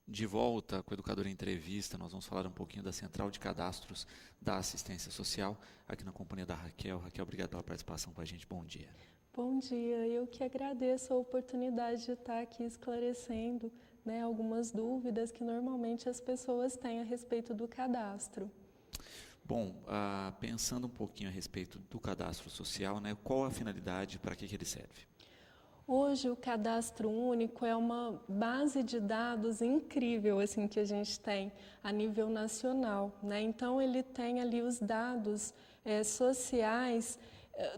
De volta com o Educador em Entrevista, nós vamos falar um pouquinho da Central de Cadastros da Assistência Social, aqui na companhia da Raquel. Raquel, obrigado pela participação com a gente. Bom dia. Bom dia, eu que agradeço a oportunidade de estar aqui esclarecendo, algumas dúvidas que normalmente as pessoas têm a respeito do cadastro. Bom, pensando um pouquinho a respeito do cadastro social, qual a finalidade, para que ele serve? Hoje o cadastro único é uma base de dados incrível assim que a gente tem a nível nacional, Então ele tem ali os dados sociais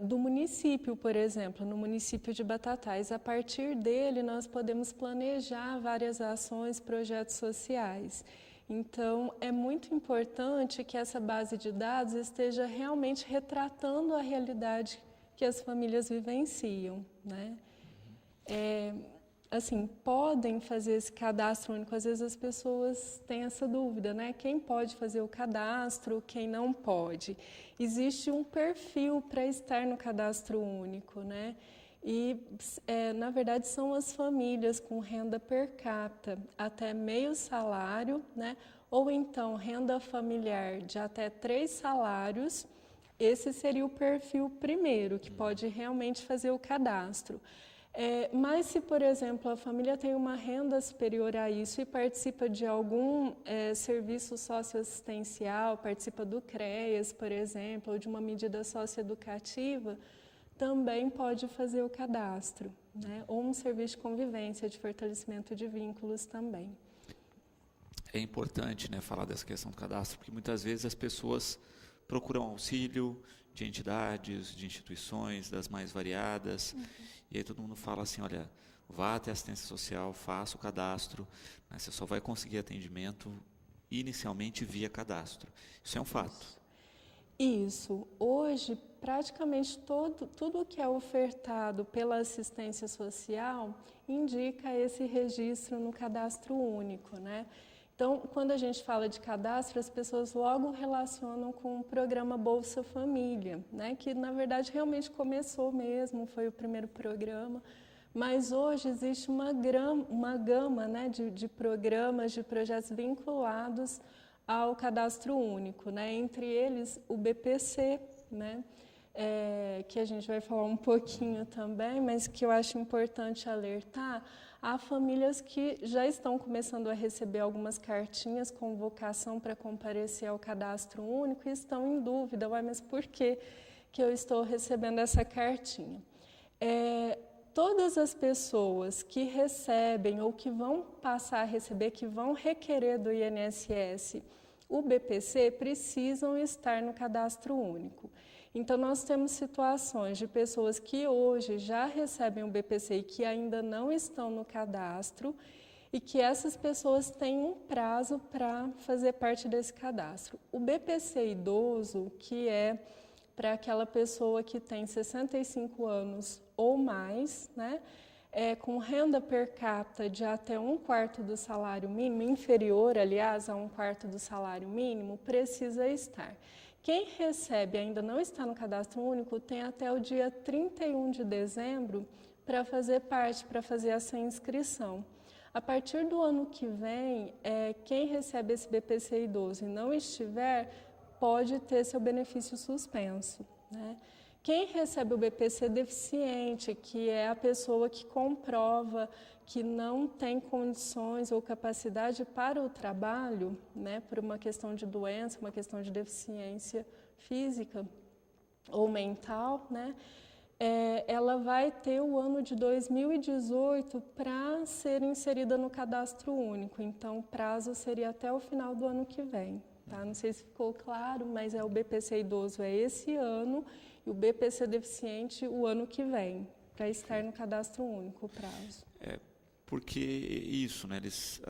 do município, por exemplo, no município de Batatais. A partir dele nós podemos planejar várias ações, projetos sociais. Então é muito importante que essa base de dados esteja realmente retratando a realidade que as famílias vivenciam, podem fazer esse cadastro único. Às vezes as pessoas têm essa dúvida, Quem pode fazer o cadastro, quem não pode? Existe um perfil para estar no cadastro único, E, na verdade, são as famílias com renda per capita até meio salário, Ou então renda familiar de até 3 salários. Esse seria o perfil primeiro, que pode realmente fazer o cadastro. Mas se, por exemplo, a família tem uma renda superior a isso e participa de algum serviço socioassistencial, participa do CREAS, por exemplo, ou de uma medida socioeducativa, também pode fazer o cadastro, Ou um serviço de convivência, de fortalecimento de vínculos também. É importante, falar dessa questão do cadastro, porque muitas vezes as pessoas procuram auxílio de entidades, de instituições, das mais variadas, e aí todo mundo fala assim, olha, vá até a assistência social, faça o cadastro, você só vai conseguir atendimento inicialmente via cadastro. Isso é um fato. Isso. Hoje, praticamente tudo que é ofertado pela assistência social indica esse registro no cadastro único, Então, quando a gente fala de cadastro, as pessoas logo relacionam com o programa Bolsa Família, Que na verdade realmente começou mesmo, foi o primeiro programa, mas hoje existe uma gama de programas, de projetos vinculados ao cadastro único, Entre eles o BPC, que a gente vai falar um pouquinho também, mas que eu acho importante alertar. Há famílias que já estão começando a receber algumas cartinhas com convocação para comparecer ao cadastro único e estão em dúvida, mas por que eu estou recebendo essa cartinha? Todas as pessoas que recebem ou que vão passar a receber, que vão requerer do INSS o BPC, precisam estar no cadastro único. Então, nós temos situações de pessoas que hoje já recebem o BPC e que ainda não estão no cadastro e que essas pessoas têm um prazo para fazer parte desse cadastro. O BPC idoso, que é para aquela pessoa que tem 65 anos ou mais, com renda per capita de até 1/4 do salário mínimo, inferior, aliás, a 1/4 do salário mínimo, precisa estar. Quem recebe e ainda não está no cadastro único tem até o dia 31 de dezembro para fazer parte, para fazer essa inscrição. A partir do ano que vem, quem recebe esse BPC idoso e não estiver, pode ter seu benefício suspenso, Quem recebe o BPC deficiente, que é a pessoa que comprova que não tem condições ou capacidade para o trabalho, por uma questão de doença, uma questão de deficiência física ou mental, ela vai ter o ano de 2018 para ser inserida no cadastro único. Então, o prazo seria até o final do ano que vem. Não sei se ficou claro, mas o BPC idoso é esse ano e o BPC deficiente o ano que vem, para estar no cadastro único o prazo. Porque isso, eles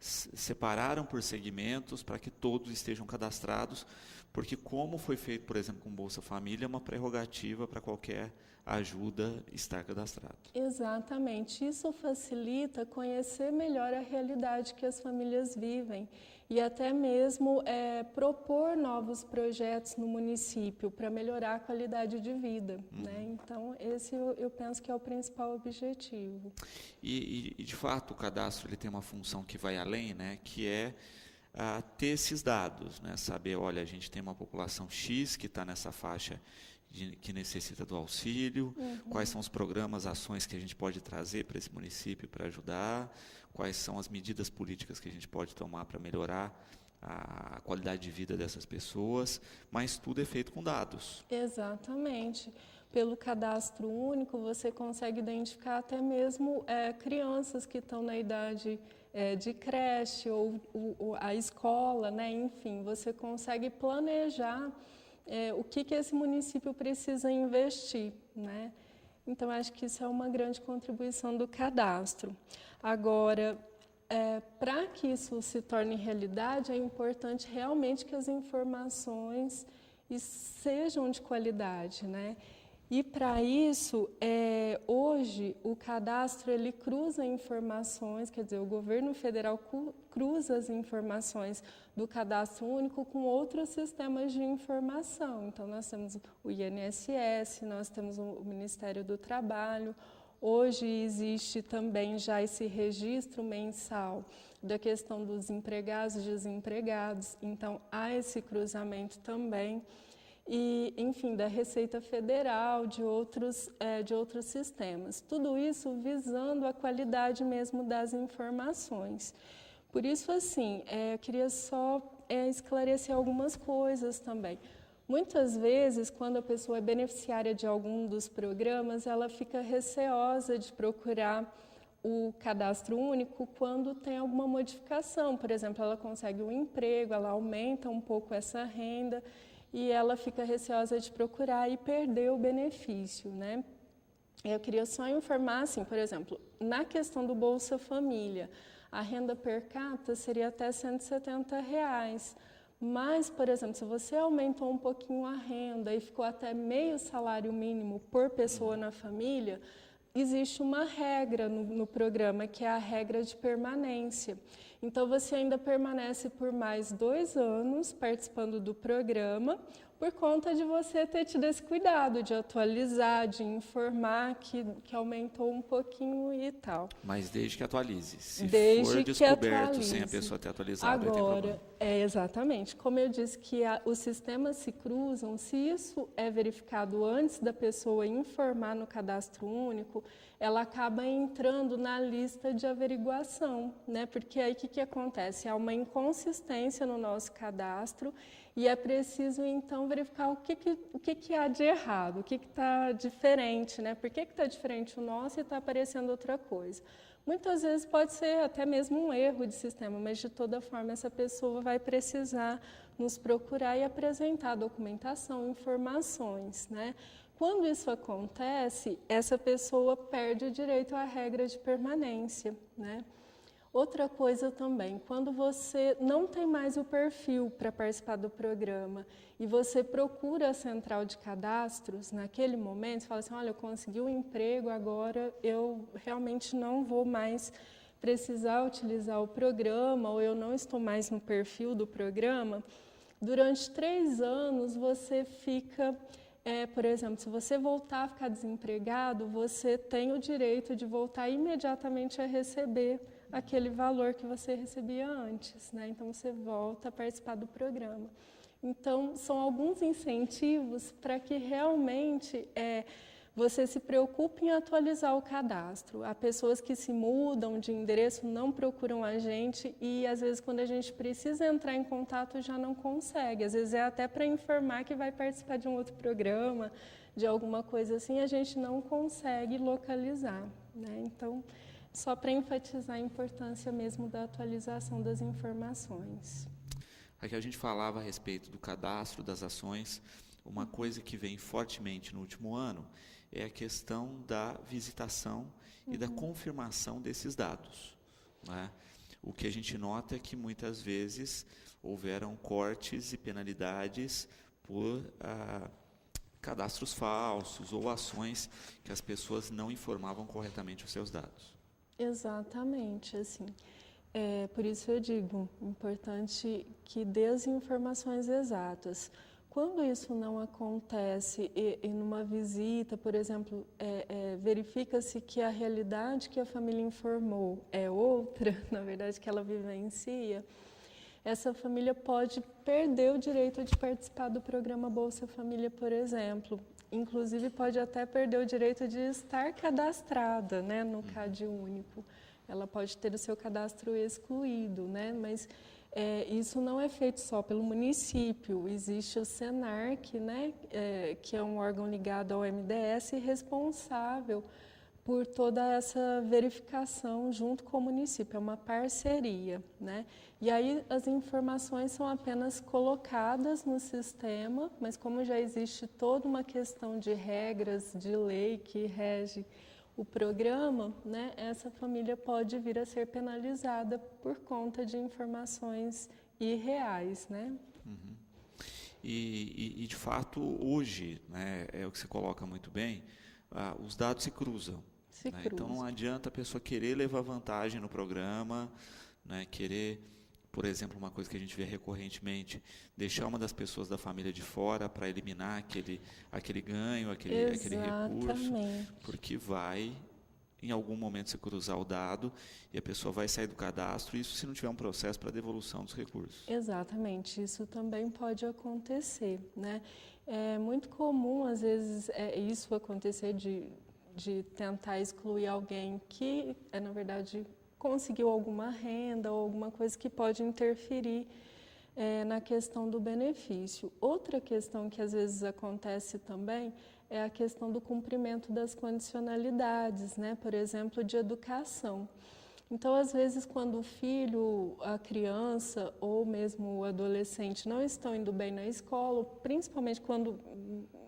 separaram por segmentos para que todos estejam cadastrados, porque como foi feito, por exemplo, com Bolsa Família, é uma prerrogativa para qualquer ajuda estar cadastrado. Exatamente. Isso facilita conhecer melhor a realidade que as famílias vivem e até mesmo propor novos projetos no município para melhorar a qualidade de vida, né? Então, esse eu penso que é o principal objetivo. E de fato, o cadastro ele tem uma função que vai além, né? Que é ter esses dados, né? Saber, olha, a gente tem uma população X que está nessa faixa que necessita do auxílio, quais são os programas, ações que a gente pode trazer para esse município para ajudar, quais são as medidas políticas que a gente pode tomar para melhorar a qualidade de vida dessas pessoas, mas tudo é feito com dados. Exatamente. Pelo cadastro único, você consegue identificar até mesmo crianças que estão na idade de creche ou a escola, né? Enfim, você consegue planejar o que esse município precisa investir, né? Então, acho que isso é uma grande contribuição do cadastro. Agora, para que isso se torne realidade, é importante realmente que as informações sejam de qualidade, né? E para isso, hoje, o cadastro ele cruza informações, quer dizer, o governo federal cruza as informações do cadastro único com outros sistemas de informação. Então, nós temos o INSS, nós temos o Ministério do Trabalho. Hoje existe também já esse registro mensal da questão dos empregados e desempregados. Então, há esse cruzamento também. E, enfim, da Receita Federal, de outros sistemas. Tudo isso visando a qualidade mesmo das informações. Por isso, assim, eu queria só esclarecer algumas coisas também. Muitas vezes, quando a pessoa é beneficiária de algum dos programas, ela fica receosa de procurar o cadastro único quando tem alguma modificação. Por exemplo, ela consegue um emprego, ela aumenta um pouco essa renda, e ela fica receosa de procurar e perder o benefício, né? Eu queria só informar, assim, por exemplo, na questão do Bolsa Família, a renda per capita seria até R$170. Mas, por exemplo, se você aumentou um pouquinho a renda e ficou até meio salário mínimo por pessoa na família, existe uma regra no programa, que é a regra de permanência. Então, você ainda permanece por mais 2 anos participando do programa, por conta de você ter tido esse cuidado de atualizar, de informar que aumentou um pouquinho e tal. Mas desde que atualize. Se Desde for descoberto atualize. sem a pessoa ter atualizado, vai ter Agora, problema. exatamente. Como eu disse que os sistemas se cruzam, se isso é verificado antes da pessoa informar no cadastro único, ela acaba entrando na lista de averiguação, né? Porque aí o que acontece? Há uma inconsistência no nosso cadastro e é preciso, então, verificar o que há de errado, o que está diferente, né? Por que está diferente o nosso e está aparecendo outra coisa? Muitas vezes pode ser até mesmo um erro de sistema, mas de toda forma essa pessoa vai precisar nos procurar e apresentar documentação, informações, né? Quando isso acontece, essa pessoa perde o direito à regra de permanência, né? Outra coisa também, quando você não tem mais o perfil para participar do programa e você procura a central de cadastros, naquele momento, você fala assim, olha, eu consegui um emprego, agora eu realmente não vou mais precisar utilizar o programa ou eu não estou mais no perfil do programa, durante 3 anos você fica... por exemplo, se você voltar a ficar desempregado, você tem o direito de voltar imediatamente a receber aquele valor que você recebia antes, né? Então, você volta a participar do programa. Então, são alguns incentivos para que realmente você se preocupe em atualizar o cadastro. Há pessoas que se mudam de endereço, não procuram a gente e, às vezes, quando a gente precisa entrar em contato, já não consegue. Às vezes, é até para informar que vai participar de um outro programa, de alguma coisa assim, a gente não consegue localizar, né? Então, só para enfatizar a importância mesmo da atualização das informações. Aqui a gente falava a respeito do cadastro das ações. Uma coisa que vem fortemente no último ano é a questão da visitação e da confirmação desses dados, né? O que a gente nota é que muitas vezes houveram cortes e penalidades por cadastros falsos ou ações que as pessoas não informavam corretamente os seus dados. Exatamente, assim. Por isso eu digo, importante que dê as informações exatas. Quando isso não acontece e numa visita, por exemplo, verifica-se que a realidade que a família informou é outra, na verdade, que ela vivencia, essa família pode perder o direito de participar do programa Bolsa Família, por exemplo. Inclusive, pode até perder o direito de estar cadastrada, né, no CAD único. Ela pode ter o seu cadastro excluído, né, mas isso não é feito só pelo município. Existe o SENARC, né, que é um órgão ligado ao MDS responsável por toda essa verificação junto com o município, é uma parceria, né? E aí as informações são apenas colocadas no sistema, mas como já existe toda uma questão de regras, de lei que rege o programa, né, essa família pode vir a ser penalizada por conta de informações irreais, né? Uhum. E de fato, hoje, né, é o que você coloca muito bem, os dados se cruzam. Né? Então não adianta a pessoa querer levar vantagem no programa, né? Querer, por exemplo, uma coisa que a gente vê recorrentemente, deixar uma das pessoas da família de fora para eliminar aquele ganho, aquele recurso, porque vai, em algum momento, se cruzar o dado e a pessoa vai sair do cadastro, isso se não tiver um processo para devolução dos recursos. Exatamente, isso também pode acontecer, né? É muito comum, às vezes, isso acontecer de tentar excluir alguém que, na verdade, conseguiu alguma renda ou alguma coisa que pode interferir na questão do benefício. Outra questão que às vezes acontece também é a questão do cumprimento das condicionalidades, né? Por exemplo, de educação. Então, às vezes, quando o filho, a criança ou mesmo o adolescente não estão indo bem na escola, principalmente quando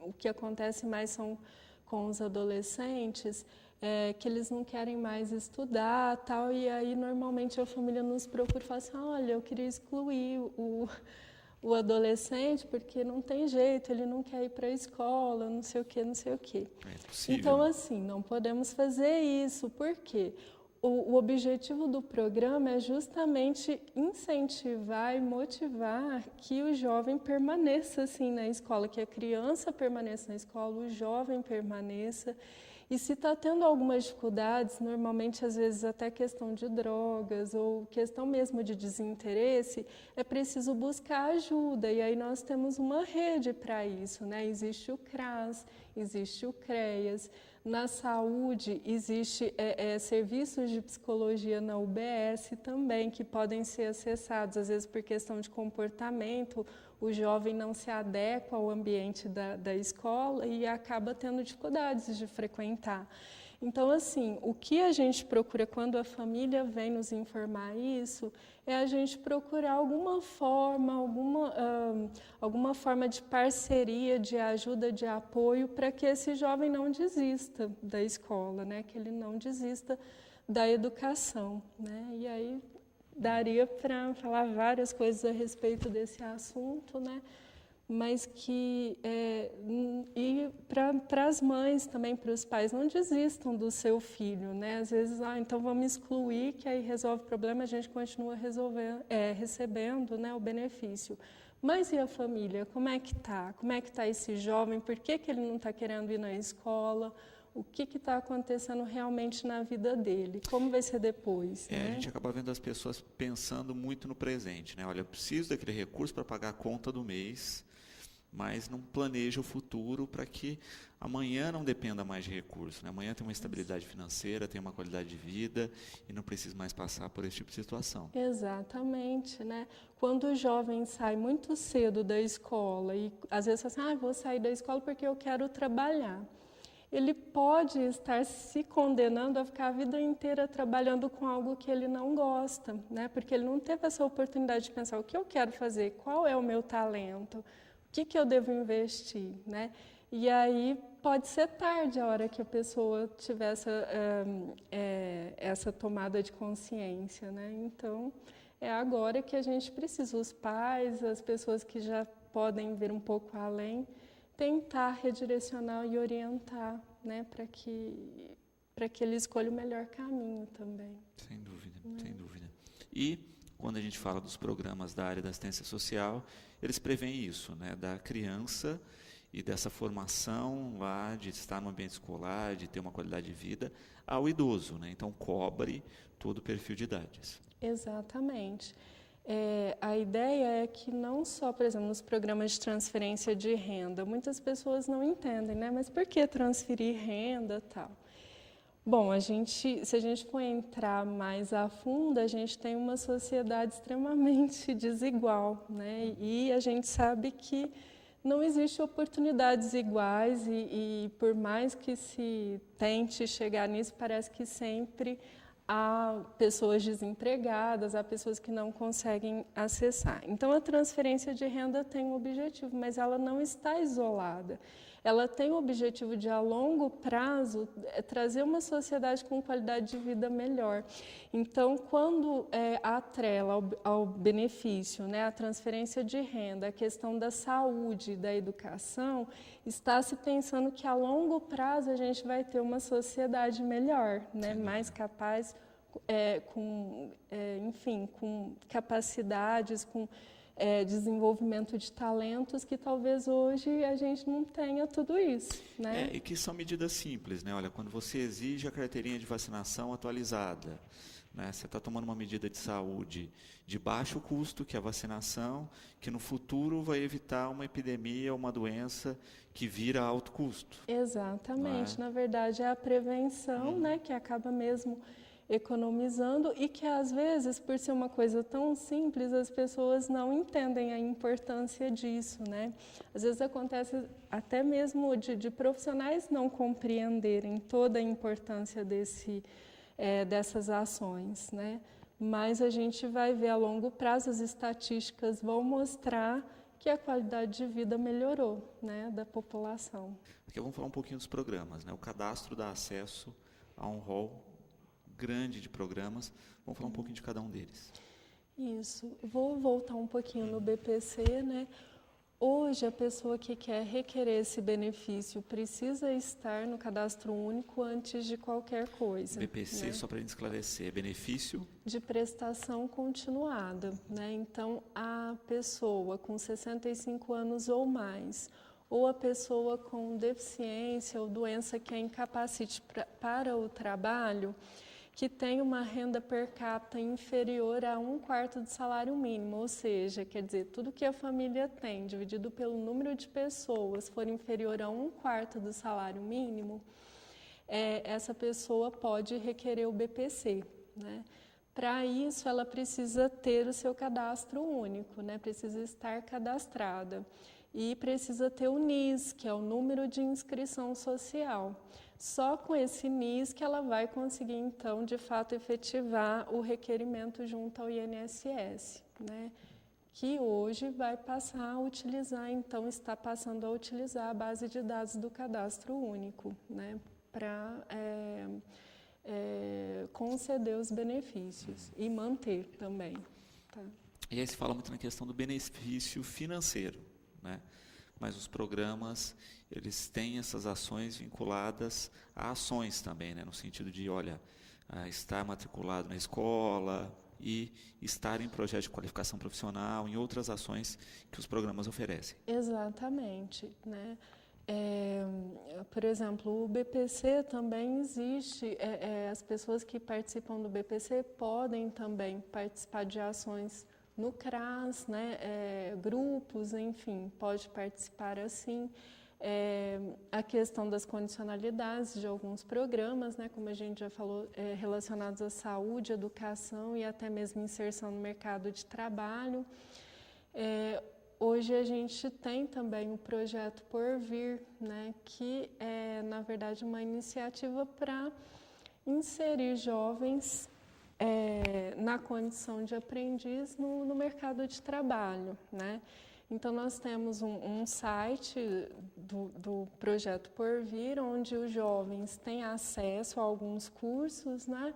o que acontece mais são com os adolescentes, que eles não querem mais estudar, tal, e aí normalmente a família nos procura e fala assim, olha, eu queria excluir o adolescente porque não tem jeito, ele não quer ir para a escola, não sei o quê, não sei o quê. É possível. Então, assim, não podemos fazer isso, por quê? O objetivo do programa é justamente incentivar e motivar que o jovem permaneça assim na escola, que a criança permaneça na escola, o jovem permaneça. E se está tendo algumas dificuldades, normalmente às vezes até questão de drogas ou questão mesmo de desinteresse, é preciso buscar ajuda. E aí nós temos uma rede para isso, né? Existe o CRAS, existe o CREAS. Na saúde, existe serviços de psicologia na UBS também, que podem ser acessados, às vezes por questão de comportamento, o jovem não se adequa ao ambiente da escola e acaba tendo dificuldades de frequentar. Então, assim, o que a gente procura quando a família vem nos informar isso, é a gente procurar alguma forma de parceria, de ajuda, de apoio, para que esse jovem não desista da escola, né? Que ele não desista da educação, né? E aí daria para falar várias coisas a respeito desse assunto, né? Mas que e para as mães também, para os pais, não desistam do seu filho, né? Às vezes, então vamos excluir, que aí resolve o problema, a gente continua recebendo, né, o benefício. Mas e a família? Como é que está? Como é que está esse jovem? Por que ele não está querendo ir na escola? O que está acontecendo realmente na vida dele? Como vai ser depois? Né? A gente acaba vendo as pessoas pensando muito no presente, né? Olha, eu preciso daquele recurso para pagar a conta do mês, mas não planeja o futuro para que amanhã não dependa mais de recurso, né? Amanhã tem uma estabilidade financeira, tem uma qualidade de vida e não precisa mais passar por esse tipo de situação. Exatamente, né? Quando o jovem sai muito cedo da escola e às vezes fala assim, vou sair da escola porque eu quero trabalhar. Ele pode estar se condenando a ficar a vida inteira trabalhando com algo que ele não gosta, né? Porque ele não teve essa oportunidade de pensar o que eu quero fazer, qual é o meu talento, o que eu devo investir, né? E aí pode ser tarde a hora que a pessoa tiver essa tomada de consciência, né? Então, é agora que a gente precisa, os pais, as pessoas que já podem ver um pouco além, tentar redirecionar e orientar, né, para que ele escolha o melhor caminho também. Sem dúvida, sem dúvida. E quando a gente fala dos programas da área da assistência social, eles preveem isso, né, da criança e dessa formação lá de estar no ambiente escolar, de ter uma qualidade de vida, ao idoso, né? Então cobre todo o perfil de idades. Exatamente. A ideia é que não só, por exemplo, nos programas de transferência de renda, muitas pessoas não entendem, né? Mas por que transferir renda e tal? Bom, se a gente for entrar mais a fundo, a gente tem uma sociedade extremamente desigual, né? E a gente sabe que não existe oportunidades iguais e por mais que se tente chegar nisso, parece que sempre há pessoas desempregadas, há pessoas que não conseguem acessar. Então, a transferência de renda tem um objetivo, mas ela não está isolada. Ela tem o objetivo de, a longo prazo, trazer uma sociedade com qualidade de vida melhor. Então, quando atrela ao benefício, né, a transferência de renda, a questão da saúde, da educação, está se pensando que, a longo prazo, a gente vai ter uma sociedade melhor, né, mais capaz, com capacidades, com desenvolvimento de talentos que talvez hoje a gente não tenha tudo isso, né? E que são medidas simples, né? Olha, quando você exige a carteirinha de vacinação atualizada, né? Você está tomando uma medida de saúde de baixo custo, que é a vacinação, que no futuro vai evitar uma epidemia, uma doença que vira alto custo. Exatamente. Na verdade, é a prevenção, né, que acaba mesmo economizando e que, às vezes, por ser uma coisa tão simples, as pessoas não entendem a importância disso, né? Às vezes acontece até mesmo de profissionais não compreenderem toda a importância dessas ações, né? Mas a gente vai ver a longo prazo, as estatísticas vão mostrar que a qualidade de vida melhorou, né, da população. Aqui vamos falar um pouquinho dos programas, né? O cadastro dá acesso a um rol grande de programas. Vamos falar um pouquinho de cada um deles. Isso. Vou voltar um pouquinho no BPC, né? Hoje, a pessoa que quer requerer esse benefício precisa estar no cadastro único antes de qualquer coisa. BPC, né? Só para a gente esclarecer, é benefício de prestação continuada, né? Então, a pessoa com 65 anos ou mais, ou a pessoa com deficiência ou doença que a incapacite para o trabalho, que tem uma renda per capita inferior a 1/4 do salário mínimo, ou seja, quer dizer, tudo que a família tem dividido pelo número de pessoas for inferior a 1/4 do salário mínimo, essa pessoa pode requerer o BPC, né? Para isso, ela precisa ter o seu cadastro único, né? Precisa estar cadastrada e precisa ter o NIS, que é o número de inscrição social. Só com esse NIS que ela vai conseguir, então, de fato, efetivar o requerimento junto ao INSS, né? Que hoje vai passar a utilizar, então, está passando a utilizar a base de dados do cadastro único, né? Para conceder os benefícios e manter também. Tá? E aí se fala muito na questão do benefício financeiro, né? Mas os programas, eles têm essas ações vinculadas a ações também, né? No sentido de, olha, estar matriculado na escola e estar em projeto de qualificação profissional, em outras ações que os programas oferecem. Exatamente, né? Por exemplo, o BPC também existe, as pessoas que participam do BPC podem também participar de ações no CRAS, né? Grupos, enfim, pode participar assim. A questão das condicionalidades de alguns programas, né? Como a gente já falou, relacionados à saúde, educação e até mesmo inserção no mercado de trabalho. Hoje a gente tem também o projeto Porvir, né, que é, na verdade, uma iniciativa para inserir jovens na condição de aprendiz no mercado de trabalho, né? Então, nós temos um site do projeto Porvir, onde os jovens têm acesso a alguns cursos, né?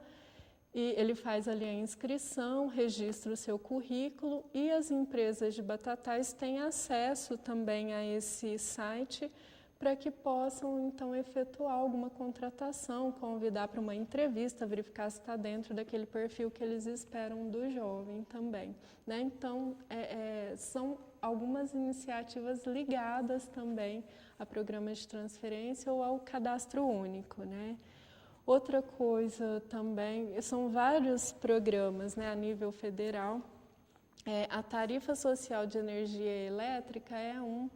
e ele faz ali a inscrição, registra o seu currículo e as empresas de Batatais têm acesso também a esse site para que possam, então, efetuar alguma contratação, convidar para uma entrevista, verificar se está dentro daquele perfil que eles esperam do jovem também, né? Então, são algumas iniciativas ligadas também a programas de transferência ou ao cadastro único, né? Outra coisa também, são vários programas, né, a nível federal. A tarifa social de energia elétrica é um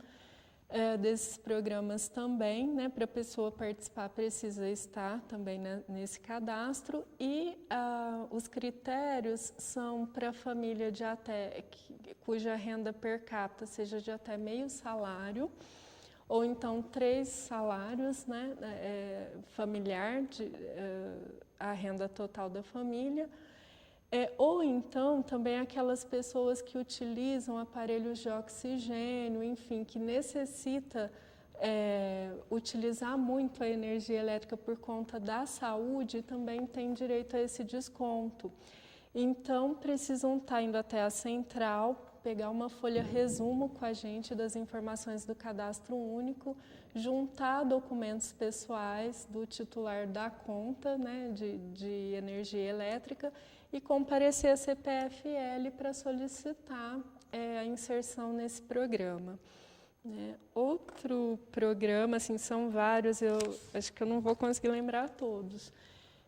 desses programas também, né, para a pessoa participar precisa estar também nesse cadastro e os critérios são para a família de cuja renda per capita seja de até meio salário, ou então 3 salários, né, familiar, a renda total da família, ou então também aquelas pessoas que utilizam aparelhos de oxigênio, enfim, que necessita utilizar muito a energia elétrica por conta da saúde, também tem direito a esse desconto. Então, precisam estar indo até a central, pegar uma folha resumo com a gente das informações do cadastro único, juntar documentos pessoais do titular da conta, né, de energia elétrica e comparecer a CPFL para solicitar a inserção nesse programa. Outro programa, assim, são vários, eu acho que eu não vou conseguir lembrar todos,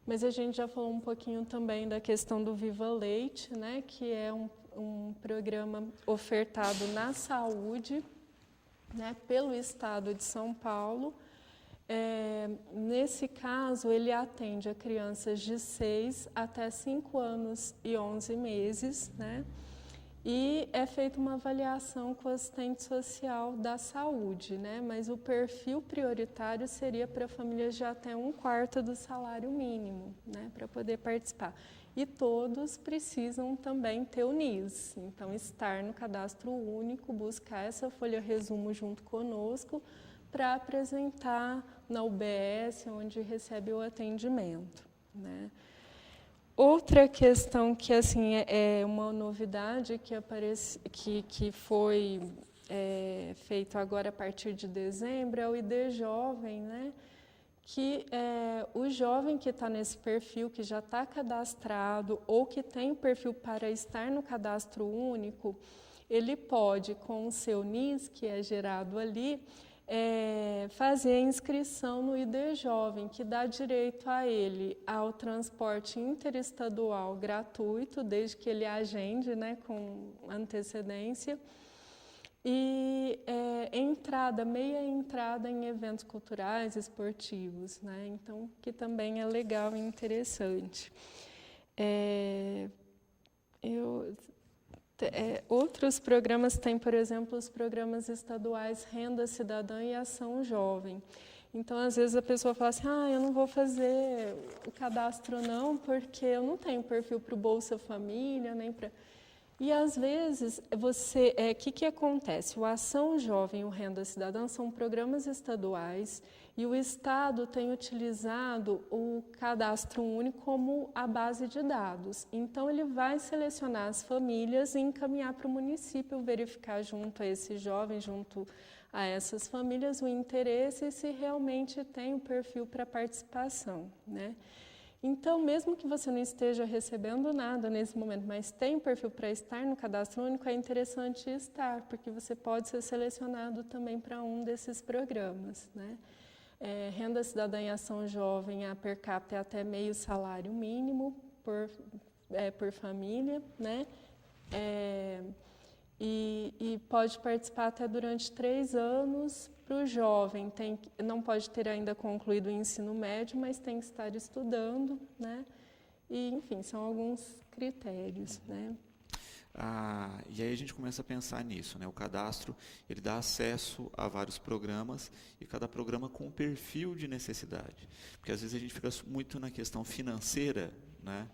mas a gente já falou um pouquinho também da questão do Viva Leite, né, que é um programa ofertado na saúde, né, pelo Estado de São Paulo. Nesse caso, ele atende a crianças de 6 até 5 anos e 11 meses, né? E é feita uma avaliação com o assistente social da saúde, né? Mas o perfil prioritário seria para famílias de até 1/4 do salário mínimo, né? Para poder participar. E todos precisam também ter o NIS, então estar no cadastro único, buscar essa folha resumo junto conosco para apresentar na UBS, onde recebe o atendimento, né? Outra questão que assim é uma novidade que foi feito agora a partir de dezembro é o ID Jovem, né? Que o jovem que está nesse perfil, que já está cadastrado ou que tem o perfil para estar no cadastro único, ele pode, com o seu NIS, que é gerado ali, fazer a inscrição no ID Jovem, que dá direito a ele ao transporte interestadual gratuito, desde que ele agende, né, com antecedência, e meia entrada em eventos culturais, esportivos, né? Então, que também é legal e interessante. Outros programas têm, por exemplo, os programas estaduais Renda Cidadã e Ação Jovem. Então, às vezes a pessoa fala assim, eu não vou fazer o cadastro não, porque eu não tenho perfil para o Bolsa Família, nem para... E, às vezes, que acontece? O Ação Jovem e o Renda Cidadã são programas estaduais e o Estado tem utilizado o cadastro único como a base de dados. Então, ele vai selecionar as famílias e encaminhar para o município, verificar junto a esse jovem, junto a essas famílias, o interesse e se realmente tem o perfil para participação, né? Então, mesmo que você não esteja recebendo nada nesse momento, mas tem um perfil para estar no cadastro único, é interessante estar, porque você pode ser selecionado também para um desses programas, né? Renda Cidadã e Ação Jovem, a per capita é até meio salário mínimo por família, né? E pode participar até durante 3 anos. Para o jovem, não pode ter ainda concluído o ensino médio, mas tem que estar estudando, né? E, enfim, são alguns critérios, né? E aí a gente começa a pensar nisso, né? O cadastro, ele dá acesso a vários programas e cada programa com um perfil de necessidade. Porque às vezes a gente fica muito na questão financeira, né?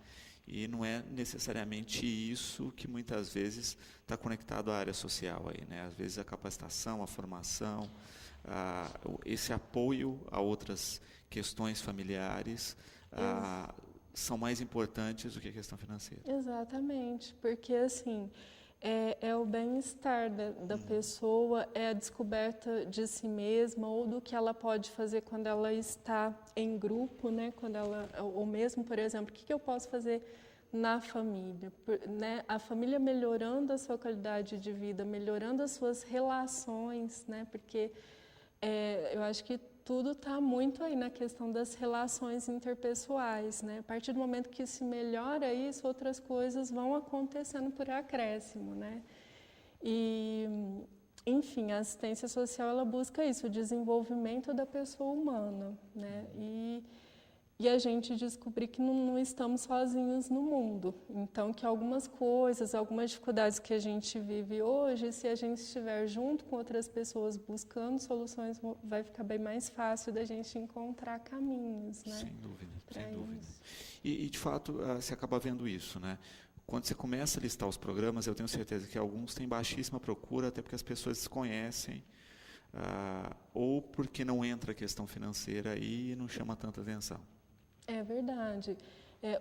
E não é necessariamente isso que muitas vezes está conectado à área social aí, né? Às vezes a capacitação, a formação, esse apoio a outras questões familiares, são mais importantes do que a questão financeira. Exatamente, porque assim, é o bem-estar da pessoa, é a descoberta de si mesma ou do que ela pode fazer quando ela está em grupo, né? Ou mesmo, por exemplo, o que eu posso fazer na família, né? A família melhorando a sua qualidade de vida, melhorando as suas relações, né? Porque eu acho que tudo está muito aí na questão das relações interpessoais, né? A partir do momento que se melhora isso, outras coisas vão acontecendo por acréscimo, né? E, enfim, a assistência social, ela busca isso, o desenvolvimento da pessoa humana, né? E a gente descobrir que não estamos sozinhos no mundo. Então, que algumas coisas, algumas dificuldades que a gente vive hoje, se a gente estiver junto com outras pessoas buscando soluções, vai ficar bem mais fácil da gente encontrar caminhos, né? Sem dúvida, sem dúvida. E, de fato, você acaba vendo isso, né? Quando você começa a listar os programas, eu tenho certeza que alguns têm baixíssima procura, até porque as pessoas desconhecem, ou porque não entra a questão financeira e não chama tanta atenção. É verdade.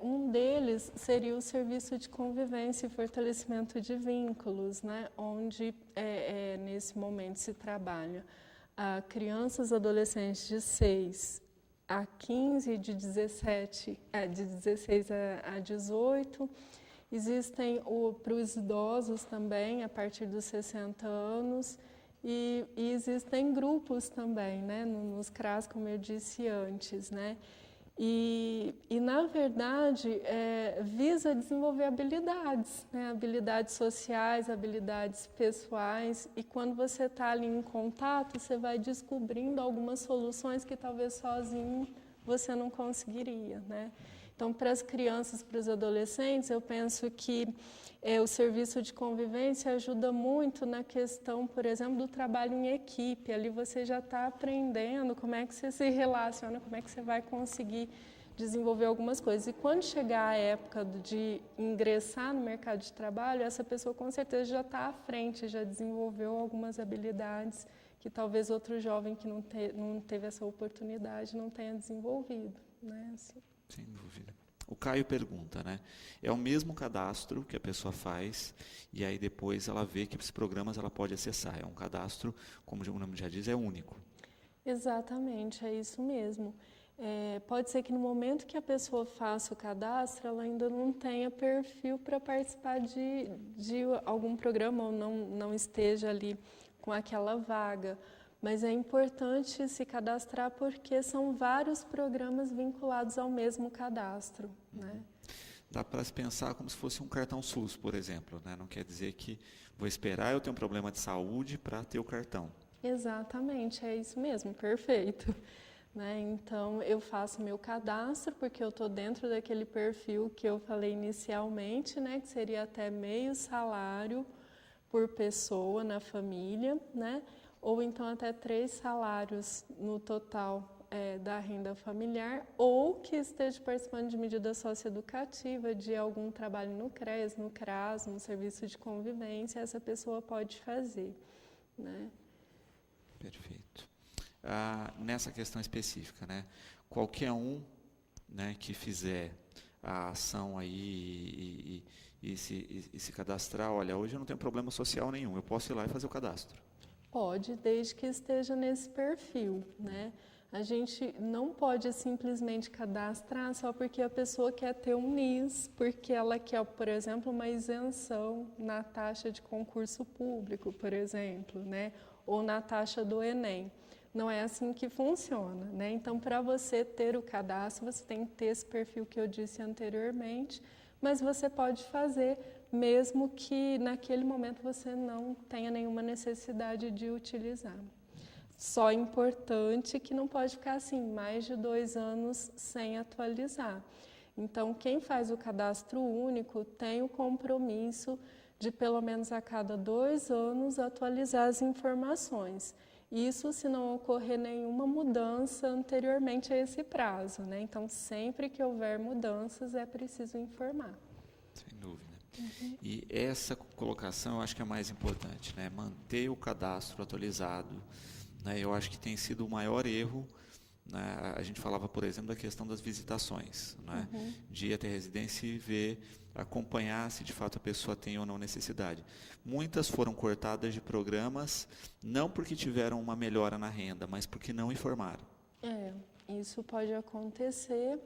Um deles seria o serviço de convivência e fortalecimento de vínculos, né? Onde nesse momento se trabalha crianças e adolescentes de 6 a 15, de 16 a 18. Existem para os idosos também, a partir dos 60 anos. E existem grupos também, né? Nos CRAS, como eu disse antes, né? E na verdade, visa desenvolver habilidades, né? Habilidades sociais, habilidades pessoais. E quando você está ali em contato, você vai descobrindo algumas soluções que talvez sozinho você não conseguiria, né? Então, para as crianças, para os adolescentes, eu penso que o serviço de convivência ajuda muito na questão, por exemplo, do trabalho em equipe. Ali você já está aprendendo como é que você se relaciona, como é que você vai conseguir desenvolver algumas coisas. E quando chegar a época de ingressar no mercado de trabalho, essa pessoa com certeza já está à frente, já desenvolveu algumas habilidades que talvez outro jovem que não teve essa oportunidade não tenha desenvolvido, né? Assim. Sem dúvida. O Caio pergunta, né? É o mesmo cadastro que a pessoa faz e aí depois ela vê que esses programas ela pode acessar. É um cadastro, como o nome já diz, é único. Exatamente, é isso mesmo. Pode ser que no momento que a pessoa faça o cadastro, ela ainda não tenha perfil para participar de algum programa ou não esteja ali com aquela vaga. Mas é importante se cadastrar porque são vários programas vinculados ao mesmo cadastro, né? Dá para se pensar como se fosse um cartão SUS, por exemplo, né? Não quer dizer que vou esperar eu ter um problema de saúde para ter o cartão. Exatamente, é isso mesmo, perfeito. Né? Então, eu faço meu cadastro porque eu estou dentro daquele perfil que eu falei inicialmente, né? Que seria até meio salário por pessoa na família, né? Ou então até 3 salários no total da renda familiar, ou que esteja participando de medida socioeducativa, de algum trabalho no CRES, no CRAS, no serviço de convivência, essa pessoa pode fazer, né? Perfeito. Nessa questão específica, né? Qualquer um, né, que fizer a ação aí e se cadastrar, olha, hoje eu não tenho problema social nenhum, eu posso ir lá e fazer o cadastro. Pode, desde que esteja nesse perfil, né? A gente não pode simplesmente cadastrar só porque a pessoa quer ter um NIS, porque ela quer, por exemplo, uma isenção na taxa de concurso público, por exemplo, né? Ou na taxa do Enem. Não é assim que funciona, né? Então, para você ter o cadastro, você tem que ter esse perfil que eu disse anteriormente, mas você pode fazer mesmo que naquele momento você não tenha nenhuma necessidade de utilizar. Só é importante que não pode ficar assim, mais de 2 anos sem atualizar. Então, quem faz o cadastro único tem o compromisso de, pelo menos a cada 2 anos, atualizar as informações. Isso se não ocorrer nenhuma mudança anteriormente a esse prazo, né? Então, sempre que houver mudanças, é preciso informar. Sem dúvida. E essa colocação eu acho que é mais importante, né? Manter o cadastro atualizado, né? Eu acho que tem sido o maior erro, né? A gente falava, por exemplo, da questão das visitações, né? De ir até a residência e ver, acompanhar se de fato a pessoa tem ou não necessidade. Muitas foram cortadas de programas, não porque tiveram uma melhora na renda, mas porque não informaram. Isso pode acontecer,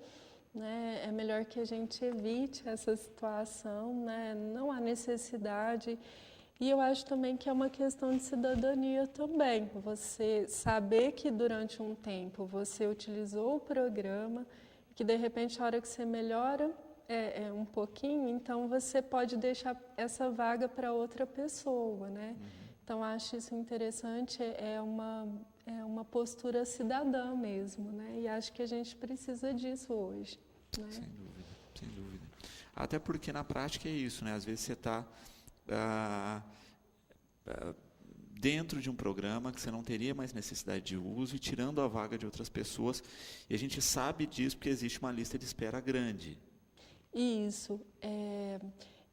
né? É melhor que a gente evite essa situação, né? Não há necessidade. E eu acho também que é uma questão de cidadania também. Você saber que durante um tempo você utilizou o programa, que de repente a hora que você melhora um pouquinho, então você pode deixar essa vaga para outra pessoa, né? Então acho isso interessante, é uma postura cidadã mesmo, né? E acho que a gente precisa disso hoje, né? Sem dúvida, sem dúvida. Até porque na prática é isso, né? Às vezes você está dentro de um programa que você não teria mais necessidade de uso e tirando a vaga de outras pessoas. E a gente sabe disso porque existe uma lista de espera grande. Isso.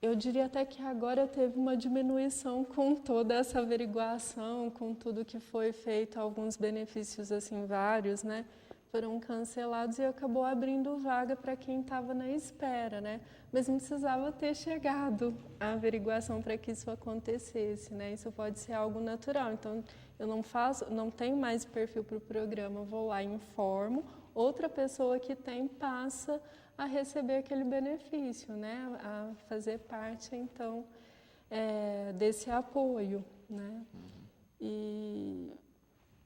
Eu diria até que agora teve uma diminuição com toda essa averiguação, com tudo que foi feito, alguns benefícios, assim, vários, né? Foram cancelados e acabou abrindo vaga para quem estava na espera, né? Mas não precisava ter chegado a averiguação para que isso acontecesse, né? Isso pode ser algo natural. Então, eu não tenho mais perfil para o programa, vou lá e informo, outra pessoa que tem passa a receber aquele benefício, né? A fazer parte, então, desse apoio, né?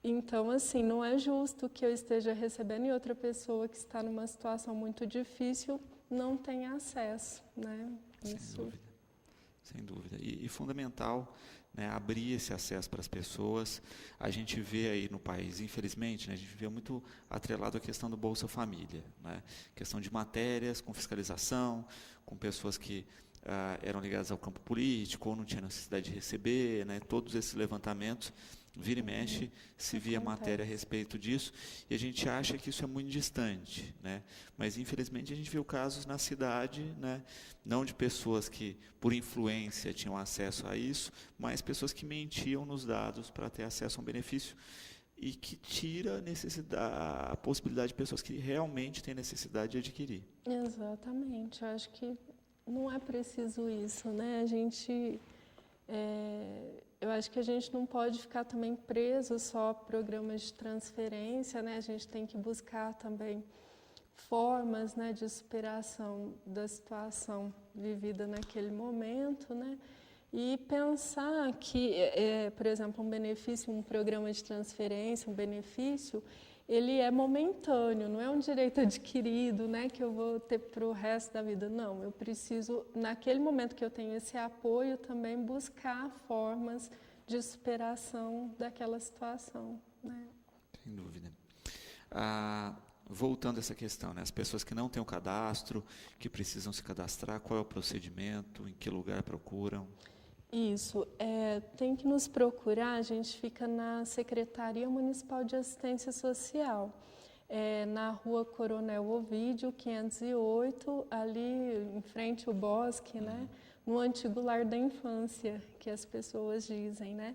Então, assim, não é justo que eu esteja recebendo e outra pessoa que está numa situação muito difícil não tenha acesso, né? Sem dúvida, sem dúvida. E fundamental, né, abrir esse acesso para as pessoas. A gente vê aí no país, infelizmente, né, a gente vê muito atrelado a questão do Bolsa Família, né? Questão de matérias com fiscalização, com pessoas que eram ligadas ao campo político ou não tinham necessidade de receber, né? Todos esses levantamentos, vira e mexe, se via matéria a respeito disso, e a gente acha que isso é muito distante, né? Mas, infelizmente, a gente viu casos na cidade, né? Não de pessoas que, por influência, tinham acesso a isso, mas pessoas que mentiam nos dados para ter acesso a um benefício e que tira a possibilidade de pessoas que realmente têm necessidade de adquirir. Exatamente. Eu acho que não é preciso isso, né? Eu acho que a gente não pode ficar também preso só a programas de transferência, né? A gente tem que buscar também formas, né, de superação da situação vivida naquele momento, né? E pensar que, por exemplo, um benefício, um programa de transferência, um benefício, ele é momentâneo, não é um direito adquirido, né, que eu vou ter para o resto da vida. Não, eu preciso, naquele momento que eu tenho esse apoio, também buscar formas de superação daquela situação, né? Sem dúvida. Voltando a essa questão, né, as pessoas que não têm o cadastro, que precisam se cadastrar, qual é o procedimento, em que lugar procuram? Isso, tem que nos procurar, a gente fica na Secretaria Municipal de Assistência Social, na Rua Coronel Ovídio, 508, ali em frente ao bosque, né? No antigo lar da infância, que as pessoas dizem, né?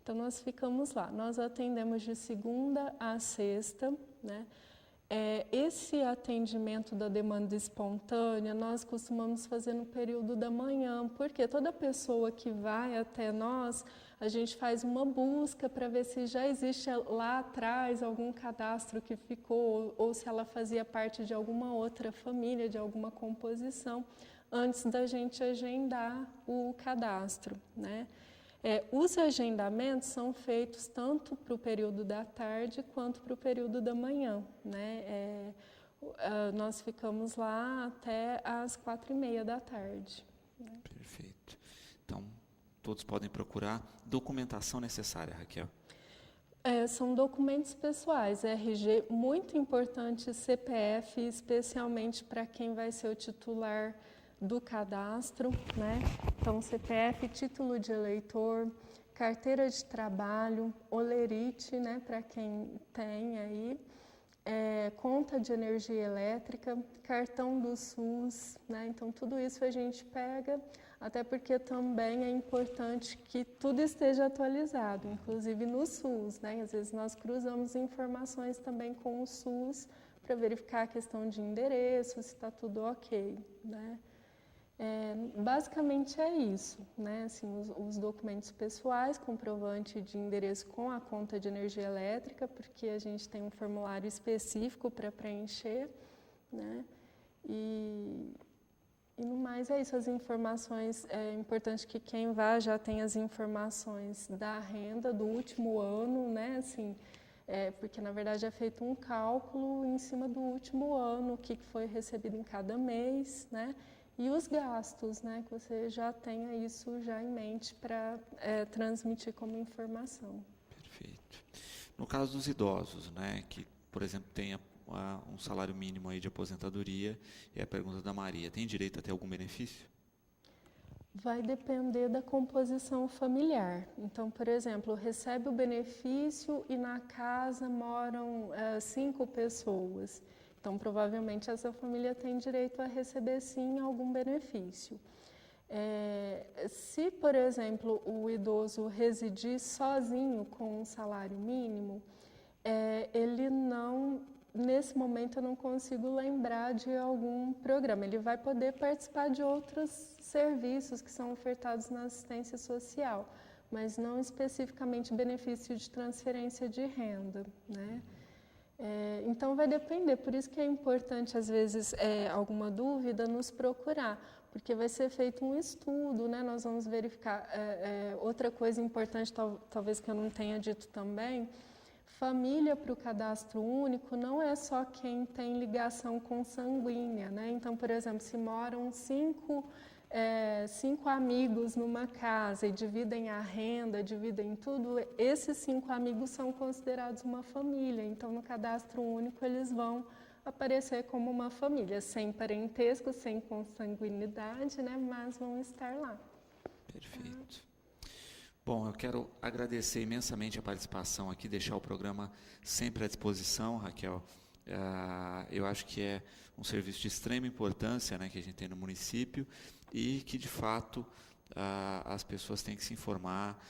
Então, nós ficamos lá. Nós atendemos de segunda a sexta, né? Esse atendimento da demanda espontânea, nós costumamos fazer no período da manhã, porque toda pessoa que vai até nós, a gente faz uma busca para ver se já existe lá atrás algum cadastro que ficou, ou se ela fazia parte de alguma outra família, de alguma composição, antes da gente agendar o cadastro, né? Os agendamentos são feitos tanto para o período da tarde quanto para o período da manhã, né? Nós ficamos lá até às 4h30 da tarde. Né? Perfeito. Então, todos podem procurar. Documentação necessária, Raquel? São documentos pessoais, RG, muito importante, CPF, especialmente para quem vai ser o titular do cadastro, né? Então, CPF, título de eleitor, carteira de trabalho, holerite, né, para quem tem aí, conta de energia elétrica, cartão do SUS, né? Então, tudo isso a gente pega, até porque também é importante que tudo esteja atualizado, inclusive no SUS, né? Às vezes nós cruzamos informações também com o SUS para verificar a questão de endereço, se está tudo ok, né? Basicamente é isso, né? Assim, os documentos pessoais, comprovante de endereço com a conta de energia elétrica, porque a gente tem um formulário específico para preencher, né? E no mais é isso, as informações, é importante que quem vá já tenha as informações da renda do último ano, né? Assim, porque na verdade é feito um cálculo em cima do último ano, o que foi recebido em cada mês, né? E os gastos, né? Que você já tenha isso já em mente para transmitir como informação. Perfeito. No caso dos idosos, né, que, por exemplo, tenha um salário mínimo aí de aposentadoria, é a pergunta da Maria, tem direito a ter algum benefício? Vai depender da composição familiar. Então, por exemplo, recebe o benefício e na casa moram 5 pessoas. Então, provavelmente, essa família tem direito a receber, sim, algum benefício. Se, por exemplo, o idoso residir sozinho com um salário mínimo, ele não, nesse momento eu não consigo lembrar de algum programa. Ele vai poder participar de outros serviços que são ofertados na assistência social, mas não especificamente benefício de transferência de renda, né? Então vai depender, por isso que é importante, às vezes, alguma dúvida, nos procurar, porque vai ser feito um estudo, né? Nós vamos verificar. Outra coisa importante, talvez que eu não tenha dito também, família para o cadastro único não é só quem tem ligação consanguínea, né? Então, por exemplo, se moram 5 amigos numa casa e dividem a renda, dividem tudo, esses 5 amigos são considerados uma família. Então, no cadastro único, eles vão aparecer como uma família, sem parentesco, sem consanguinidade, né? Mas vão estar lá. Perfeito. Bom, eu quero agradecer imensamente a participação aqui, deixar o programa sempre à disposição, Raquel. Eu acho que é um serviço de extrema importância, né, que a gente tem no município e que, de fato, as pessoas têm que se informar,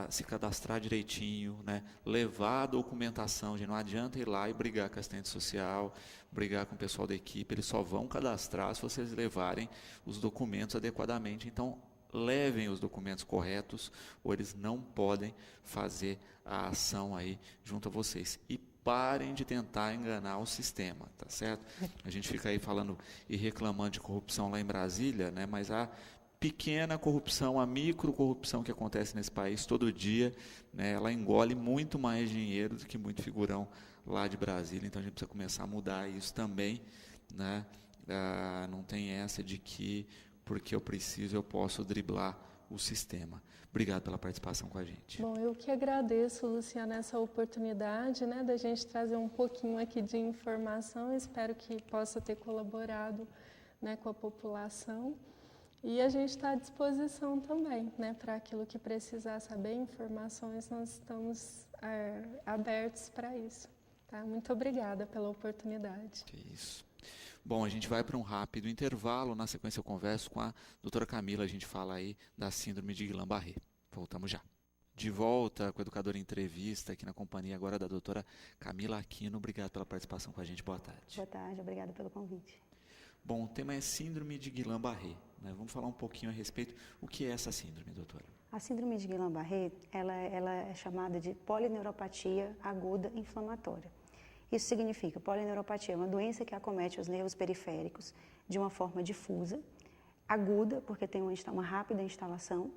se cadastrar direitinho, né, levar a documentação. Não adianta ir lá e brigar com a assistente social, brigar com o pessoal da equipe, eles só vão cadastrar se vocês levarem os documentos adequadamente. Então, levem os documentos corretos ou eles não podem fazer a ação aí junto a vocês. E parem de tentar enganar o sistema, tá certo? A gente fica aí falando e reclamando de corrupção lá em Brasília, né? Mas a pequena corrupção, a micro corrupção que acontece nesse país todo dia, né? Ela engole muito mais dinheiro do que muito figurão lá de Brasília. Então a gente precisa começar a mudar isso também, né? Não tem essa de que porque eu preciso, eu posso driblar o sistema. Obrigado pela participação com a gente. Bom, eu que agradeço, Luciana, essa oportunidade, né, da gente trazer um pouquinho aqui de informação. Espero que possa ter colaborado, né, com a população. E a gente está à disposição também, né, para aquilo que precisar saber, informações, nós estamos abertos para isso. Tá? Muito obrigada pela oportunidade. Que isso. Bom, a gente vai para um rápido intervalo. Na sequência eu converso com a doutora Camila. A gente fala aí da síndrome de Guillain-Barré. Voltamos já. De volta com a Educadora em Entrevista, aqui na companhia agora da doutora Camila Aquino. Obrigado pela participação com a gente. Boa tarde. Boa tarde, obrigada pelo convite. Bom, o tema é síndrome de Guillain-Barré, né? Vamos falar um pouquinho a respeito. O que é essa síndrome, doutora? A síndrome de Guillain-Barré, ela é chamada de polineuropatia aguda inflamatória. Isso significa, polineuropatia é uma doença que acomete os nervos periféricos de uma forma difusa, aguda, porque tem uma rápida instalação,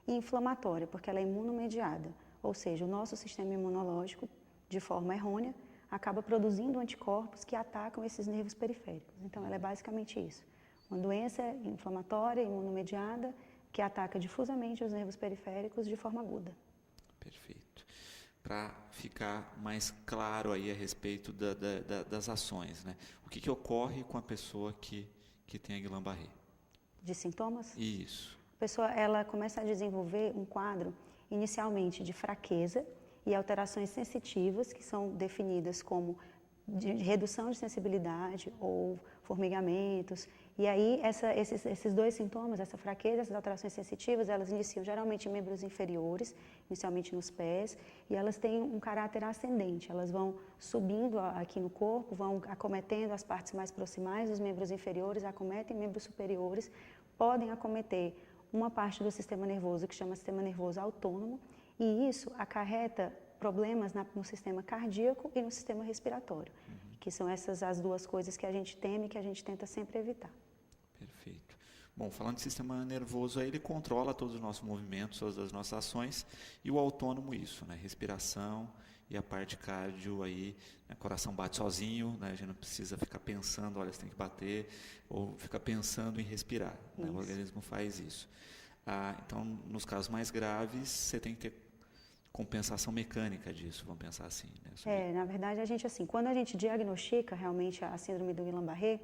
e inflamatória, porque ela é imunomediada, ou seja, o nosso sistema imunológico, de forma errônea, acaba produzindo anticorpos que atacam esses nervos periféricos. Então, ela é basicamente isso, uma doença inflamatória, imunomediada, que ataca difusamente os nervos periféricos de forma aguda. Perfeito. Para ficar mais claro aí a respeito das ações, né? O que ocorre com a pessoa que tem a Guillain-Barré? De sintomas? Isso. A pessoa ela começa a desenvolver um quadro inicialmente de fraqueza e alterações sensitivas que são definidas como de redução de sensibilidade ou formigamentos E aí, esses dois sintomas, essa fraqueza, essas alterações sensitivas, elas iniciam geralmente em membros inferiores, inicialmente nos pés, e elas têm um caráter ascendente. Elas vão subindo aqui no corpo, vão acometendo as partes mais proximais dos membros inferiores, acometem membros superiores, podem acometer uma parte do sistema nervoso que chama sistema nervoso autônomo, e isso acarreta problemas no sistema cardíaco e no sistema respiratório, que são essas as duas coisas que a gente teme e que a gente tenta sempre evitar. Perfeito. Bom, falando de sistema nervoso, aí ele controla todos os nossos movimentos, todas as nossas ações, e o autônomo isso, né? Respiração e a parte cardio aí, né? Coração bate sozinho, né? A gente não precisa ficar pensando, olha, você tem que bater, ou ficar pensando em respirar, né? O organismo faz isso. Então, nos casos mais graves, você tem que ter compensação mecânica disso, vamos pensar assim, né? Na verdade, a gente assim, quando a gente diagnostica realmente a síndrome do Guillain-Barré,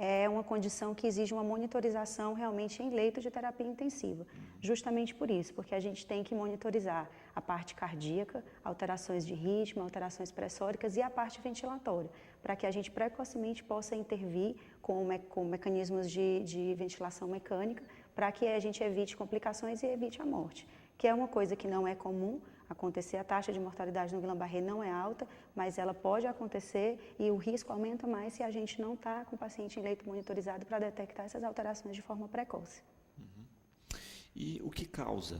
é uma condição que exige uma monitorização realmente em leito de terapia intensiva. Justamente por isso, porque a gente tem que monitorizar a parte cardíaca, alterações de ritmo, alterações pressóricas e a parte ventilatória, para que a gente precocemente possa intervir com mecanismos de ventilação mecânica, para que a gente evite complicações e evite a morte, que é uma coisa que não é comum acontecer. A taxa de mortalidade no Guillain-Barré não é alta, mas ela pode acontecer e o risco aumenta mais se a gente não está com o paciente em leito monitorizado para detectar essas alterações de forma precoce. E o que causa?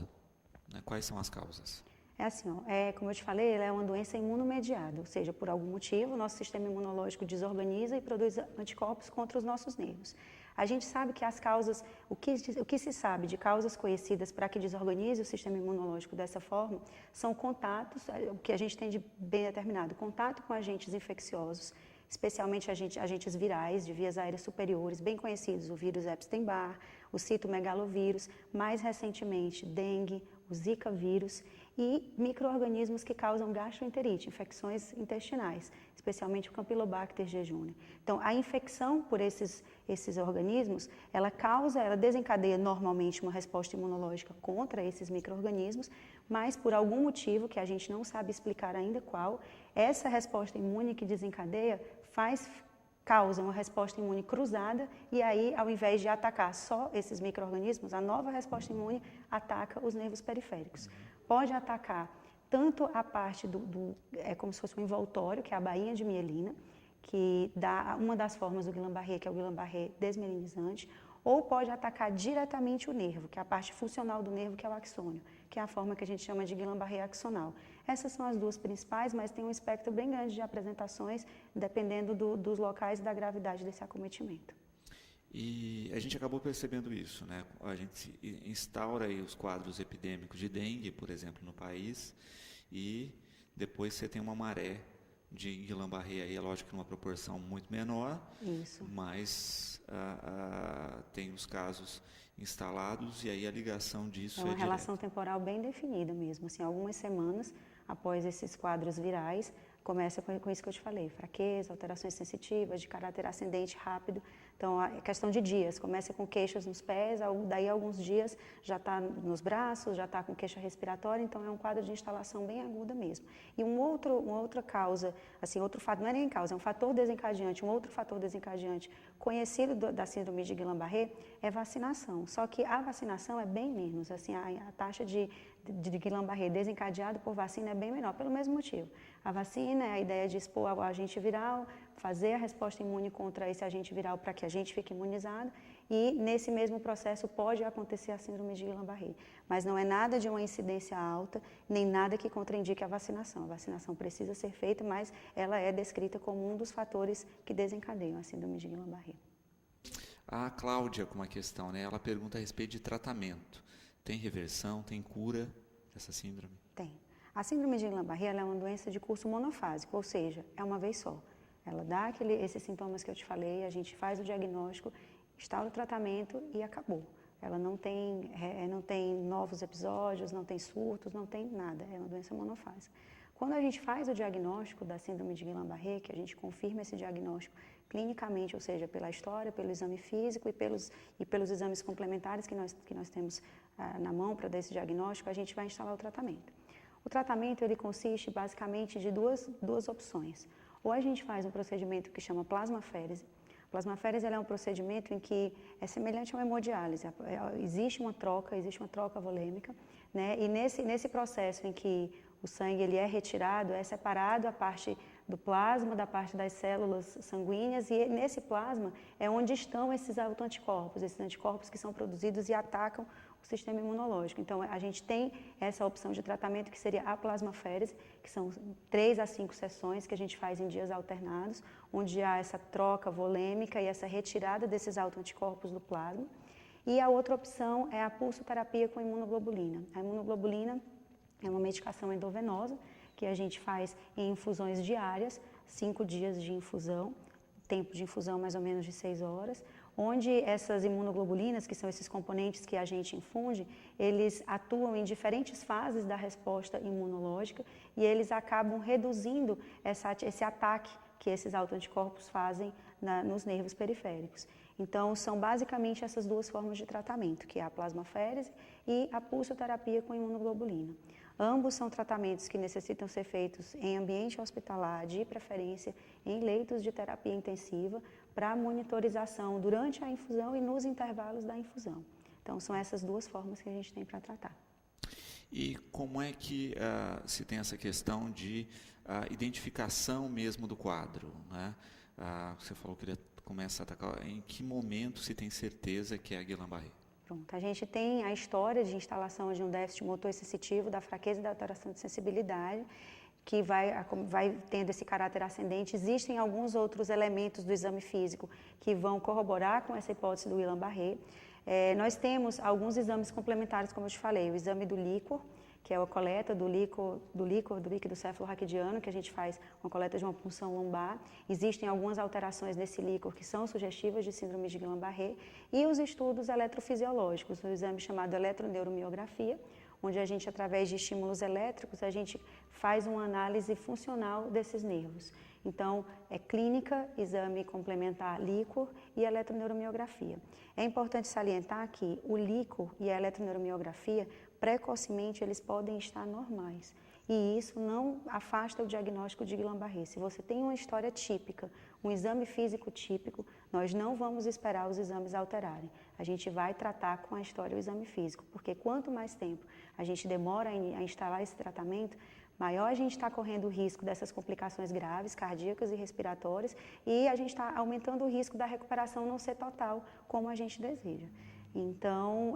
Né? Quais são as causas? É assim, como eu te falei, ela é uma doença imunomediada, ou seja, por algum motivo, o nosso sistema imunológico desorganiza e produz anticorpos contra os nossos nervos. A gente sabe que as causas, o que se sabe de causas conhecidas para que desorganize o sistema imunológico dessa forma, são contatos, o que a gente tem de bem determinado, contato com agentes infecciosos, especialmente agentes virais de vias aéreas superiores, bem conhecidos, o vírus Epstein-Barr, o citomegalovírus, mais recentemente, dengue, o Zika vírus e micro-organismos que causam gastroenterite, infecções intestinais, especialmente o Campylobacter jejuni. Então, a infecção por esses organismos, ela desencadeia normalmente uma resposta imunológica contra esses micro-organismos, mas por algum motivo que a gente não sabe explicar ainda qual, essa resposta imune que desencadeia causa uma resposta imune cruzada e aí, ao invés de atacar só esses micro-organismos, a nova resposta imune ataca os nervos periféricos. Pode atacar tanto a parte é como se fosse um envoltório, que é a bainha de mielina, que dá uma das formas do Guillain-Barré, que é o Guillain-Barré desmielinizante, ou pode atacar diretamente o nervo, que é a parte funcional do nervo, que é o axônio, que é a forma que a gente chama de Guillain-Barré axonal. Essas são as duas principais, mas tem um espectro bem grande de apresentações, dependendo dos locais e da gravidade desse acometimento. E a gente acabou percebendo isso, né? A gente instaura aí os quadros epidêmicos de dengue, por exemplo, no país, e depois você tem uma maré de Guillain-Barré aí, é lógico que numa proporção muito menor, isso. Mas tem os casos instalados e aí a ligação disso é uma relação temporal bem definida mesmo, assim, algumas semanas após esses quadros virais, começa com isso que eu te falei, fraqueza, alterações sensitivas, de caráter ascendente rápido. Então, é questão de dias, começa com queixas nos pés, daí alguns dias já está nos braços, já está com queixa respiratória, então é um quadro de instalação bem aguda mesmo. E uma outra causa, assim, outro fato, não é nem causa, é um fator desencadeante, um outro fator desencadeante conhecido da síndrome de Guillain-Barré é vacinação. Só que a vacinação é bem menos, assim, a taxa de Guillain-Barré desencadeado por vacina é bem menor, pelo mesmo motivo. A vacina é a ideia de expor ao agente viral, fazer a resposta imune contra esse agente viral para que a gente fique imunizado e nesse mesmo processo pode acontecer a síndrome de Guillain-Barré. Mas não é nada de uma incidência alta, nem nada que contraindique a vacinação. A vacinação precisa ser feita, mas ela é descrita como um dos fatores que desencadeiam a síndrome de Guillain-Barré. A Cláudia, com uma questão, né? Ela pergunta a respeito de tratamento. Tem reversão, tem cura dessa síndrome? Tem. A síndrome de Guillain-Barré é uma doença de curso monofásico, ou seja, é uma vez só. Ela dá esses sintomas que eu te falei, a gente faz o diagnóstico, instaura o tratamento e acabou. Ela não tem novos episódios, não tem surtos, não tem nada, é uma doença monofásica. Quando a gente faz o diagnóstico da síndrome de Guillain-Barré, que a gente confirma esse diagnóstico clinicamente, ou seja, pela história, pelo exame físico e pelos exames complementares que nós temos na mão para dar esse diagnóstico, a gente vai instalar o tratamento. O tratamento ele consiste basicamente de duas opções. Ou a gente faz um procedimento que chama plasmaférese. plasmaférese é um procedimento em que é semelhante a uma hemodiálise. Existe uma troca volêmica, né? E nesse processo em que o sangue ele é retirado, é separado a parte do plasma, da parte das células sanguíneas, e nesse plasma é onde estão esses anticorpos que são produzidos e atacam o sistema imunológico. Então, a gente tem essa opção de tratamento que seria a plasmaférese, que são 3 a 5 sessões que a gente faz em dias alternados, onde há essa troca volêmica e essa retirada desses autoanticorpos do plasma. E a outra opção é a pulsoterapia com imunoglobulina. A imunoglobulina é uma medicação endovenosa que a gente faz em infusões diárias, 5 dias de infusão, tempo de infusão mais ou menos de 6 horas, onde essas imunoglobulinas, que são esses componentes que a gente infunde, eles atuam em diferentes fases da resposta imunológica e eles acabam reduzindo esse ataque que esses autoanticorpos fazem nos nervos periféricos. Então, são basicamente essas 2 formas de tratamento, que é a plasmaférese e a pulsoterapia com imunoglobulina. Ambos são tratamentos que necessitam ser feitos em ambiente hospitalar, de preferência em leitos de terapia intensiva, para monitorização durante a infusão e nos intervalos da infusão. Então, são essas 2 formas que a gente tem para tratar. E como é que se tem essa questão de identificação mesmo do quadro, né? Você falou que ele começa a atacar. Em que momento se tem certeza que é a Guillain-Barré? Pronto, a gente tem a história de instalação de um déficit motor sensitivo, da fraqueza e da alteração de sensibilidade, que vai tendo esse caráter ascendente. Existem alguns outros elementos do exame físico que vão corroborar com essa hipótese do Guillain-Barré. Nós temos alguns exames complementares, como eu te falei, o exame do líquor, que é a coleta do líquido cefalorraquidiano, que a gente faz uma coleta de uma punção lombar. Existem algumas alterações nesse líquor que são sugestivas de síndrome de Guillain-Barré. E os estudos eletrofisiológicos, o exame chamado eletroneuromiografia, onde a gente, através de estímulos elétricos, a gente faz uma análise funcional desses nervos. Então, é clínica, exame complementar líquor e eletroneuromiografia. É importante salientar que o líquor e a eletroneuromiografia, precocemente, eles podem estar normais. E isso não afasta o diagnóstico de Guillain-Barré. Se você tem uma história típica, um exame físico típico, nós não vamos esperar os exames alterarem. A gente vai tratar com a história o exame físico, porque quanto mais tempo a gente demora a instalar esse tratamento, maior a gente está correndo o risco dessas complicações graves, cardíacas e respiratórias, e a gente está aumentando o risco da recuperação não ser total, como a gente deseja. Então,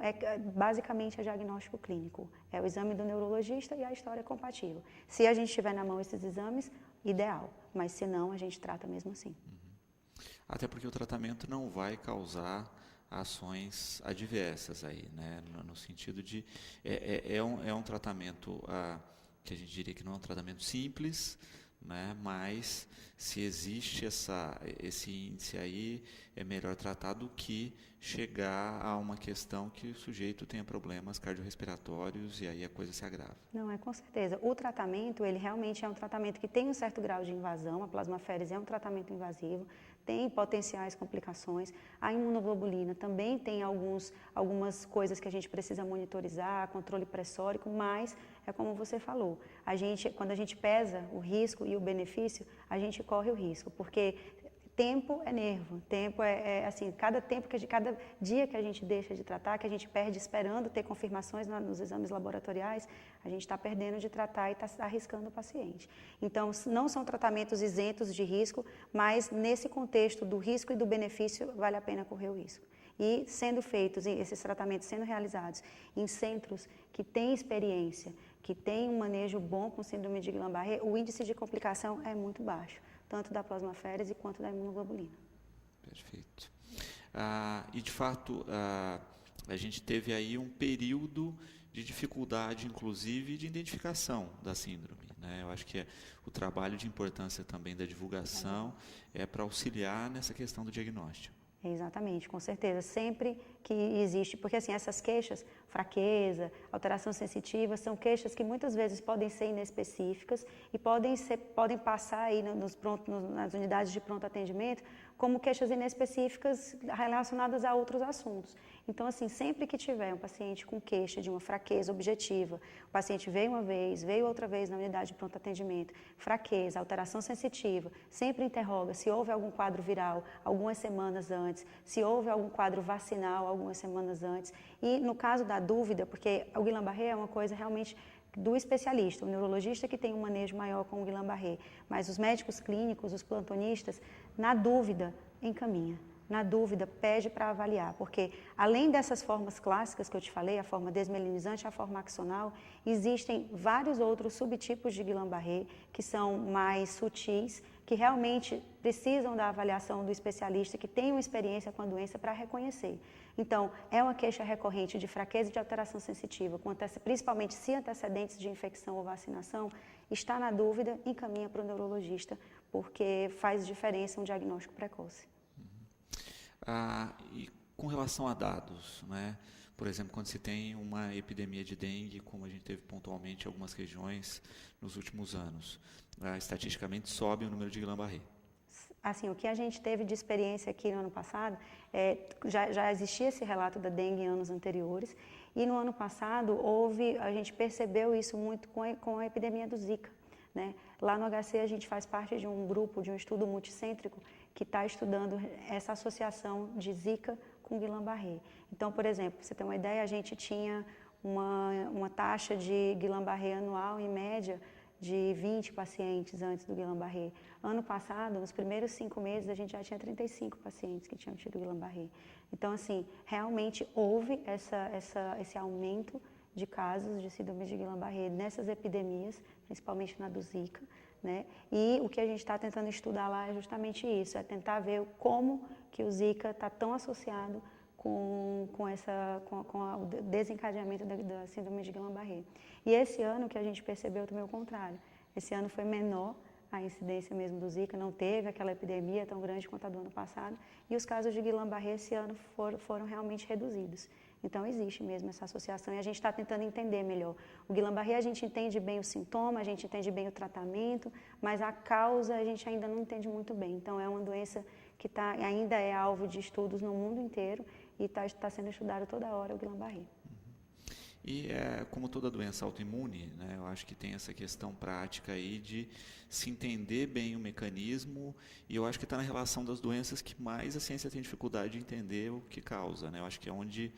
basicamente é diagnóstico clínico. É o exame do neurologista e a história compatível. Se a gente tiver na mão esses exames, ideal. Mas se não, a gente trata mesmo assim. Até porque o tratamento não vai causar ações adversas aí, né? No sentido de... É um tratamento que a gente diria que não é um tratamento simples, né? Mas se existe esse índice aí, é melhor tratar do que chegar a uma questão que o sujeito tenha problemas cardiorrespiratórios e aí a coisa se agrava. Não, com certeza. O tratamento, ele realmente é um tratamento que tem um certo grau de invasão. A plasmaférese é um tratamento invasivo, tem potenciais complicações. A imunoglobulina também tem algumas coisas que a gente precisa monitorizar, controle pressórico, mas é como você falou, quando a gente pesa o risco e o benefício, a gente corre o risco, porque tempo é nervo, tempo assim, cada dia que a gente deixa de tratar, que a gente perde esperando ter confirmações nos exames laboratoriais, a gente está perdendo de tratar e está arriscando o paciente. Então, não são tratamentos isentos de risco, mas nesse contexto do risco e do benefício, vale a pena correr o risco. E sendo feitos, esses tratamentos sendo realizados em centros que têm experiência, que têm um manejo bom com síndrome de Guillain-Barré, o índice de complicação é muito baixo, tanto da plasmaférese quanto da imunoglobulina. Perfeito. E, de fato, a gente teve aí um período de dificuldade, inclusive, de identificação da síndrome, né? Eu acho que o trabalho de importância também da divulgação é para auxiliar nessa questão do diagnóstico. Exatamente, com certeza. Sempre que existe, porque assim, essas queixas, fraqueza, alteração sensitiva, são queixas que muitas vezes podem ser inespecíficas e podem passar aí nas unidades de pronto atendimento como queixas inespecíficas relacionadas a outros assuntos. Então, assim, sempre que tiver um paciente com queixa de uma fraqueza objetiva, o paciente veio uma vez, veio outra vez na unidade de pronto atendimento, fraqueza, alteração sensitiva, sempre interroga se houve algum quadro viral algumas semanas antes, se houve algum quadro vacinal algumas semanas antes. E no caso da dúvida, porque o Guillain-Barré é uma coisa realmente do especialista, o neurologista que tem um manejo maior com o Guillain-Barré, mas os médicos clínicos, os plantonistas, na dúvida, encaminha. Na dúvida, pede para avaliar, porque além dessas formas clássicas que eu te falei, a forma desmelinizante, a forma axonal, existem vários outros subtipos de Guillain-Barré que são mais sutis, que realmente precisam da avaliação do especialista que tem uma experiência com a doença para reconhecer. Então, é uma queixa recorrente de fraqueza e de alteração sensitiva, principalmente se antecedentes de infecção ou vacinação, está na dúvida, encaminha para o neurologista, porque faz diferença um diagnóstico precoce. E com relação a dados, né? Por exemplo, quando se tem uma epidemia de dengue, como a gente teve pontualmente em algumas regiões nos últimos anos, estatisticamente sobe o número de Guillain-Barré. Assim, o que a gente teve de experiência aqui no ano passado, já existia esse relato da dengue em anos anteriores, e no ano passado a gente percebeu isso muito com a epidemia do Zika, né? Lá no HC a gente faz parte de um grupo, de um estudo multicêntrico, que está estudando essa associação de Zika com Guillain-Barré. Então, por exemplo, para você ter uma ideia, a gente tinha uma taxa de Guillain-Barré anual, em média, de 20 pacientes antes do Guillain-Barré. Ano passado, nos primeiros 5 meses, a gente já tinha 35 pacientes que tinham tido Guillain-Barré. Então, assim, realmente houve esse aumento de casos de síndrome de Guillain-Barré nessas epidemias, principalmente na do Zika, né? E o que a gente está tentando estudar lá é justamente isso, é tentar ver como que o Zika está tão associado com o desencadeamento da síndrome de Guillain-Barré. E esse ano que a gente percebeu também o contrário. Esse ano foi menor a incidência mesmo do Zika, não teve aquela epidemia tão grande quanto a do ano passado, e os casos de Guillain-Barré esse ano foram realmente reduzidos. Então, existe mesmo essa associação e a gente está tentando entender melhor. O Guillain-Barré a gente entende bem o sintoma, a gente entende bem o tratamento, mas a causa a gente ainda não entende muito bem. Então, é uma doença que ainda é alvo de estudos no mundo inteiro e está sendo estudado toda hora o Guillain-Barré. E como toda doença autoimune, né, eu acho que tem essa questão prática aí de se entender bem o mecanismo, e eu acho que está na relação das doenças que mais a ciência tem dificuldade de entender o que causa, né? Eu acho que é onde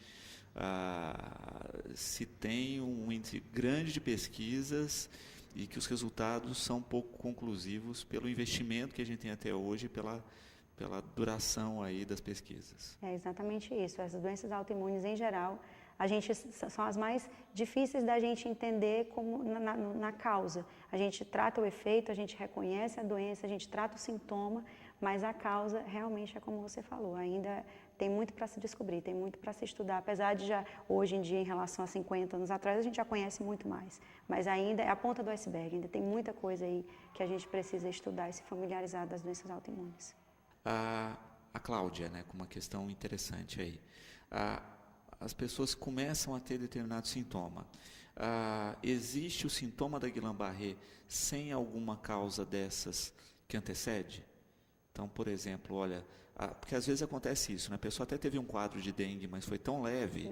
se tem um índice grande de pesquisas e que os resultados são pouco conclusivos pelo investimento que a gente tem até hoje, pela duração aí das pesquisas. É exatamente isso. Essas doenças autoimunes em geral, são as mais difíceis da gente entender como na causa. A gente trata o efeito, a gente reconhece a doença, a gente trata o sintoma, mas a causa realmente é como você falou, ainda tem muito para se descobrir, tem muito para se estudar, apesar de já hoje em dia, em relação a 50 anos atrás, a gente já conhece muito mais, mas ainda é a ponta do iceberg, ainda tem muita coisa aí que a gente precisa estudar e se familiarizar das doenças autoimunes. A Cláudia, né, com uma questão interessante aí. As pessoas começam a ter determinado sintoma. Existe o sintoma da Guillain-Barré sem alguma causa dessas que antecede? Então, por exemplo, olha, porque às vezes acontece isso, né? A pessoa até teve um quadro de dengue, mas foi tão leve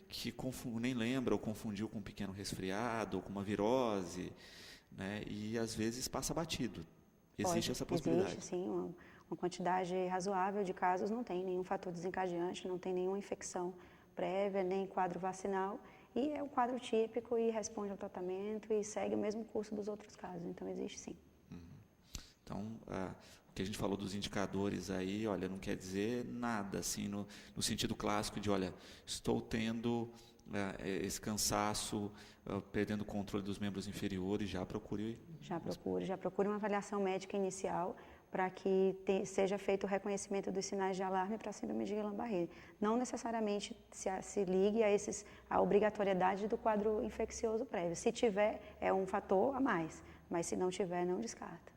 que nem lembra ou confundiu com um pequeno resfriado ou com uma virose, né? E às vezes passa batido. Existe essa possibilidade? Existe, sim. Uma quantidade razoável de casos não tem nenhum fator desencadeante, não tem nenhuma infecção prévia, nem quadro vacinal, e é um quadro típico e responde ao tratamento e segue o mesmo curso dos outros casos, então existe sim. Então, o que a gente falou dos indicadores aí, olha, não quer dizer nada, assim, no sentido clássico de, olha, estou tendo esse cansaço, perdendo o controle dos membros inferiores, já procure uma avaliação médica inicial, para que seja feito o reconhecimento dos sinais de alarme para a síndrome de Guillain-Barré. Não necessariamente se ligue a obrigatoriedade do quadro infeccioso prévio. Se tiver, é um fator a mais, mas se não tiver, não descarta.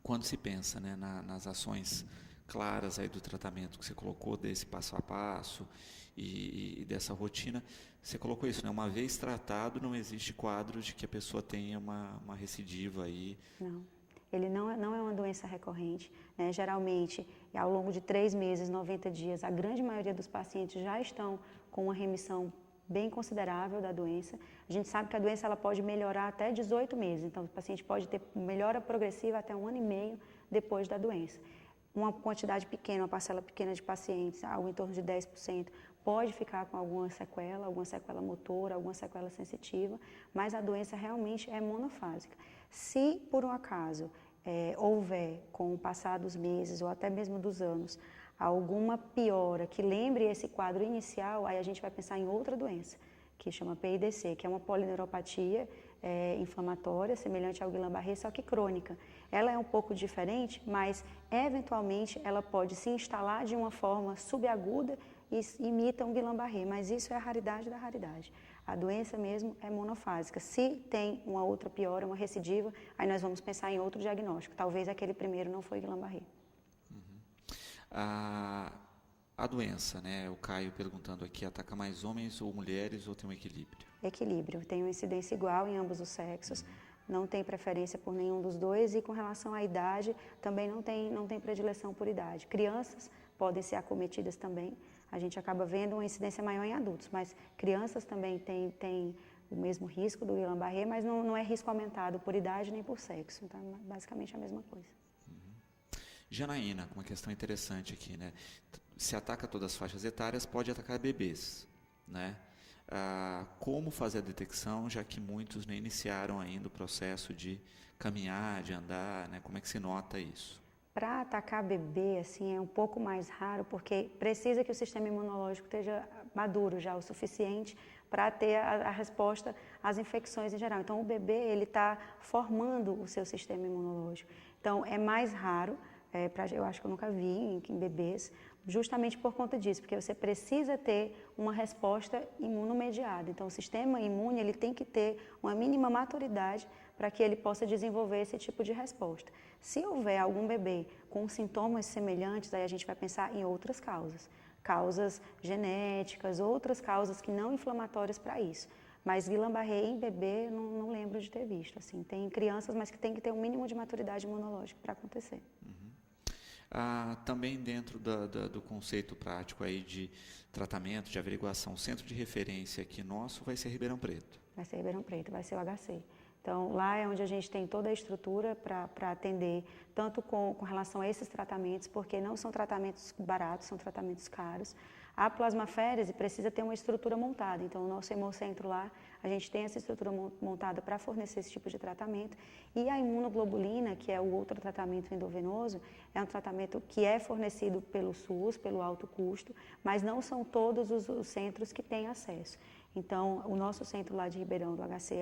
Quando se pensa, né, nas ações claras aí do tratamento que você colocou, desse passo a passo e dessa rotina, você colocou isso, né? Uma vez tratado, não existe quadro de que a pessoa tenha uma recidiva aí. Não. ele não é uma doença recorrente, né? Geralmente, ao longo de 3 meses, 90 dias, a grande maioria dos pacientes já estão com uma remissão bem considerável da doença. A gente sabe que a doença ela pode melhorar até 18 meses, então o paciente pode ter melhora progressiva até 1 ano e meio depois da doença. Uma quantidade pequena, uma parcela pequena de pacientes, algo em torno de 10%, pode ficar com alguma sequela motora, alguma sequela sensitiva, mas a doença realmente é monofásica. Se, por um acaso, houver, com o passar dos meses ou até mesmo dos anos, alguma piora que lembre esse quadro inicial, aí a gente vai pensar em outra doença, que chama PIDC, que é uma polineuropatia inflamatória, semelhante ao Guillain-Barré, só que crônica. Ela é um pouco diferente, mas eventualmente ela pode se instalar de uma forma subaguda e imita um Guillain-Barré, mas isso é a raridade da raridade. A doença mesmo é monofásica. Se tem uma outra piora, uma recidiva, aí nós vamos pensar em outro diagnóstico. Talvez aquele primeiro não foi Guillain-Barré. A doença, né? O Caio perguntando aqui, ataca mais homens ou mulheres ou tem um equilíbrio? Equilíbrio. Tem uma incidência igual em ambos os sexos. Não tem preferência por nenhum dos dois e com relação à idade, também não tem predileção por idade. Crianças podem ser acometidas também. A gente acaba vendo uma incidência maior em adultos, mas crianças também têm o mesmo risco do Guillain-Barré, mas não é risco aumentado por idade nem por sexo. Então, basicamente a mesma coisa. Janaína, uma questão interessante aqui, né? Se ataca todas as faixas etárias, pode atacar bebês, né? Como fazer a detecção, já que muitos nem iniciaram ainda o processo de caminhar, de andar, né? Como é que se nota isso? Para atacar bebê, assim, é um pouco mais raro, porque precisa que o sistema imunológico esteja maduro já o suficiente para ter a resposta às infecções em geral. Então, o bebê, ele está formando o seu sistema imunológico. Então, é mais raro, eu acho que eu nunca vi em bebês, justamente por conta disso, porque você precisa ter uma resposta imunomediada. Então, o sistema imune, ele tem que ter uma mínima maturidade para que ele possa desenvolver esse tipo de resposta. Se houver algum bebê com sintomas semelhantes, aí a gente vai pensar em outras causas genéticas, outras causas que não inflamatórias para isso. Mas Guillain-Barré em bebê, não lembro de ter visto. Assim, tem crianças, mas que tem que ter um mínimo de maturidade imunológica para acontecer. Também dentro do conceito prático aí de tratamento, de averiguação, o centro de referência aqui nosso vai ser Ribeirão Preto. Vai ser Ribeirão Preto, vai ser o HC. Então, lá é onde a gente tem toda a estrutura para atender, tanto com relação a esses tratamentos, porque não são tratamentos baratos, são tratamentos caros. A plasmaférese precisa ter uma estrutura montada, então o nosso hemocentro lá, a gente tem essa estrutura montada para fornecer esse tipo de tratamento. E a imunoglobulina, que é o outro tratamento endovenoso, é um tratamento que é fornecido pelo SUS, pelo alto custo, mas não são todos os centros que têm acesso. Então, o nosso centro lá de Ribeirão, do HC,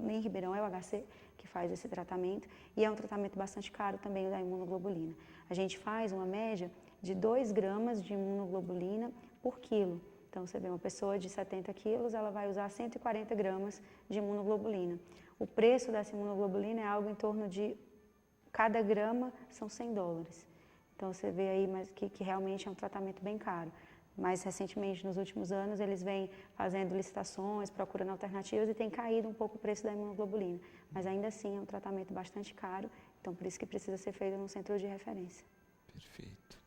em Ribeirão é o HC que faz esse tratamento, e é um tratamento bastante caro também da imunoglobulina. A gente faz uma média de 2 gramas de imunoglobulina por quilo. Então, você vê uma pessoa de 70 quilos, ela vai usar 140 gramas de imunoglobulina. O preço dessa imunoglobulina é algo em torno de, cada grama são $100. Então, você vê aí que realmente é um tratamento bem caro. Mais recentemente, nos últimos anos, eles vêm fazendo licitações, procurando alternativas e tem caído um pouco o preço da imunoglobulina. Mas ainda assim é um tratamento bastante caro, então por isso que precisa ser feito num centro de referência. Perfeito.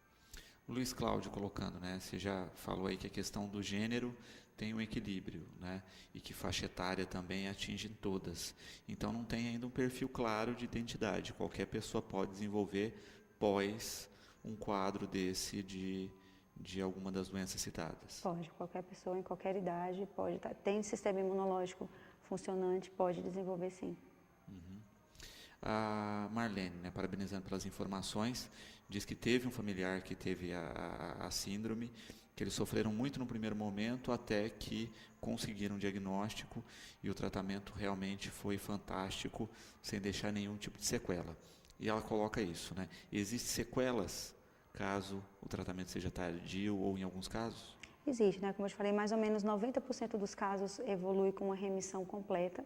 O Luiz Cláudio colocando, né? Você já falou aí que a questão do gênero tem um equilíbrio, né? E que faixa etária também atinge todas. Então não tem ainda um perfil claro de identidade. Qualquer pessoa pode desenvolver pós um quadro desse de alguma das doenças citadas. Pode, qualquer pessoa em qualquer idade pode tem sistema imunológico funcionante, pode desenvolver sim. A Marlene, né, parabenizando pelas informações, diz que teve um familiar que teve a síndrome, que eles sofreram muito no primeiro momento até que conseguiram um diagnóstico e o tratamento realmente foi fantástico, sem deixar nenhum tipo de sequela. E ela coloca isso, né? Existem sequelas caso o tratamento seja tardio ou em alguns casos? Existe, né? Como eu te falei, mais ou menos 90% dos casos evolui com uma remissão completa.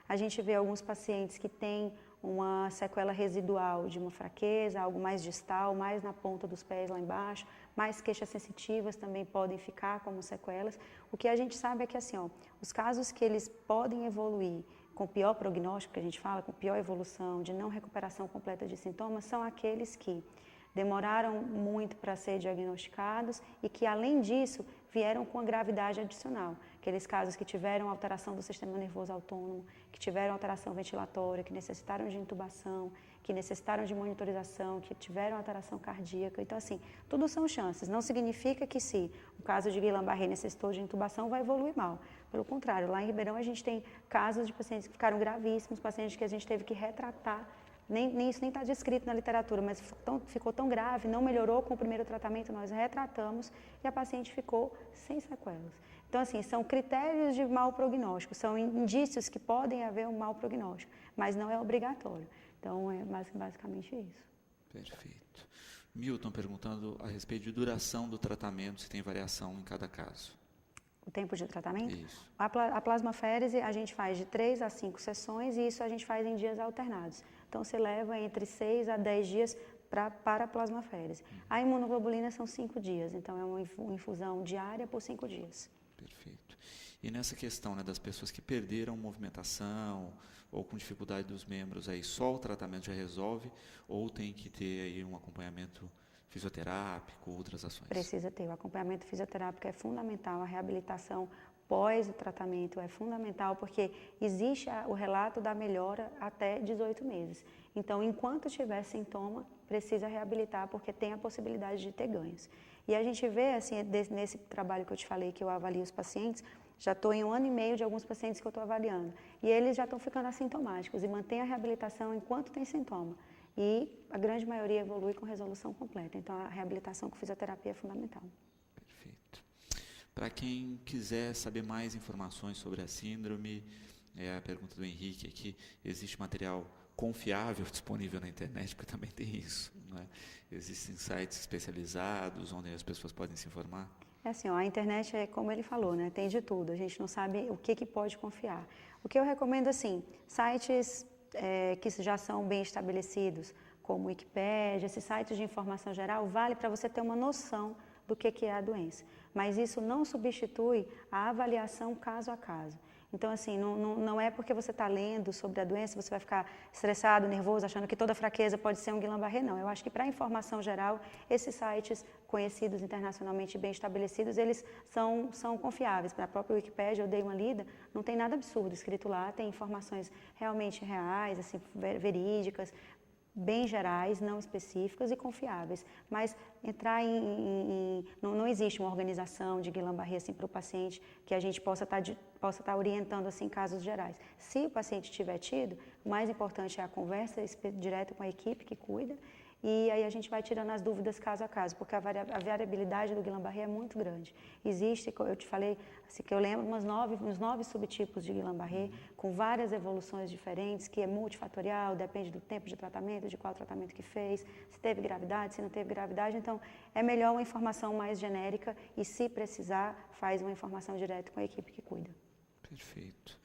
A gente vê alguns pacientes que têm uma sequela residual de uma fraqueza, algo mais distal, mais na ponta dos pés lá embaixo, mais queixas sensitivas também podem ficar como sequelas. O que a gente sabe é que assim, os casos que eles podem evoluir com pior prognóstico, que a gente fala, com pior evolução, de não recuperação completa de sintomas, são aqueles que demoraram muito para ser diagnosticados e que, além disso, vieram com a gravidade adicional. Aqueles casos que tiveram alteração do sistema nervoso autônomo, que tiveram alteração ventilatória, que necessitaram de intubação, que necessitaram de monitorização, que tiveram alteração cardíaca. Então, assim, tudo são chances. Não significa que se o caso de Guillain-Barré necessitou de intubação, vai evoluir mal. Pelo contrário, lá em Ribeirão a gente tem casos de pacientes que ficaram gravíssimos, pacientes que a gente teve que retratar. Isso nem está descrito na literatura, mas ficou tão grave, não melhorou com o primeiro tratamento, nós retratamos e a paciente ficou sem sequelas. Então, assim, são critérios de mau prognóstico, são indícios que podem haver um mau prognóstico, mas não é obrigatório. Então, é basicamente isso. Perfeito. Milton perguntando a respeito de duração do tratamento, se tem variação em cada caso. O tempo de tratamento? Isso. A plasmaférese a gente faz de 3 a 5 sessões e isso a gente faz em dias alternados. Então, você leva entre 6 a 10 dias para a plasmaférese. A imunoglobulina são 5 dias, então é uma infusão diária por 5 dias. Perfeito. E nessa questão, né, das pessoas que perderam movimentação ou com dificuldade dos membros, aí só o tratamento já resolve ou tem que ter aí um acompanhamento fisioterápico, outras ações? Precisa ter. O acompanhamento fisioterápico é fundamental, a reabilitação pós o tratamento é fundamental, porque existe o relato da melhora até 18 meses. Então, enquanto tiver sintoma, precisa reabilitar, porque tem a possibilidade de ter ganhos. E a gente vê, assim, nesse trabalho que eu te falei, que eu avalio os pacientes, já estou em 1 ano e meio de alguns pacientes que eu estou avaliando. E eles já estão ficando assintomáticos e mantêm a reabilitação enquanto tem sintoma. E a grande maioria evolui com resolução completa. Então, a reabilitação com fisioterapia é fundamental. Perfeito. Para quem quiser saber mais informações sobre a síndrome, a pergunta do Henrique aqui, existe material confiável disponível na internet, porque também tem isso, né? Existem sites especializados onde as pessoas podem se informar? É assim, ó, a internet é como ele falou, né? Tem de tudo, a gente não sabe o que pode confiar. O que eu recomendo, assim, sites que já são bem estabelecidos, como o Wikipédia, esses sites de informação geral, vale para você ter uma noção do que é a doença. Mas isso não substitui a avaliação caso a caso. Então, assim, não é porque você está lendo sobre a doença, você vai ficar estressado, nervoso, achando que toda fraqueza pode ser um Guillain-Barré, não. Eu acho que para informação geral, esses sites conhecidos internacionalmente bem estabelecidos, eles são confiáveis. Para a própria Wikipédia, eu dei uma lida, não tem nada absurdo escrito lá, tem informações realmente reais, assim, verídicas, bem gerais, não específicas e confiáveis, mas entrar não existe uma organização de Guillain-Barré assim, para o paciente que a gente possa estar orientando assim, casos gerais. Se o paciente tiver tido, o mais importante é a conversa direta com a equipe que cuida e aí a gente vai tirando as dúvidas caso a caso, porque a variabilidade do Guillain-Barré é muito grande. Existe, eu te falei, assim, que eu lembro, uns 9 subtipos de Guillain-Barré, com várias evoluções diferentes, que é multifatorial, depende do tempo de tratamento, de qual tratamento que fez, se teve gravidade, se não teve gravidade. Então, é melhor uma informação mais genérica e, se precisar, faz uma informação direta com a equipe que cuida. Perfeito.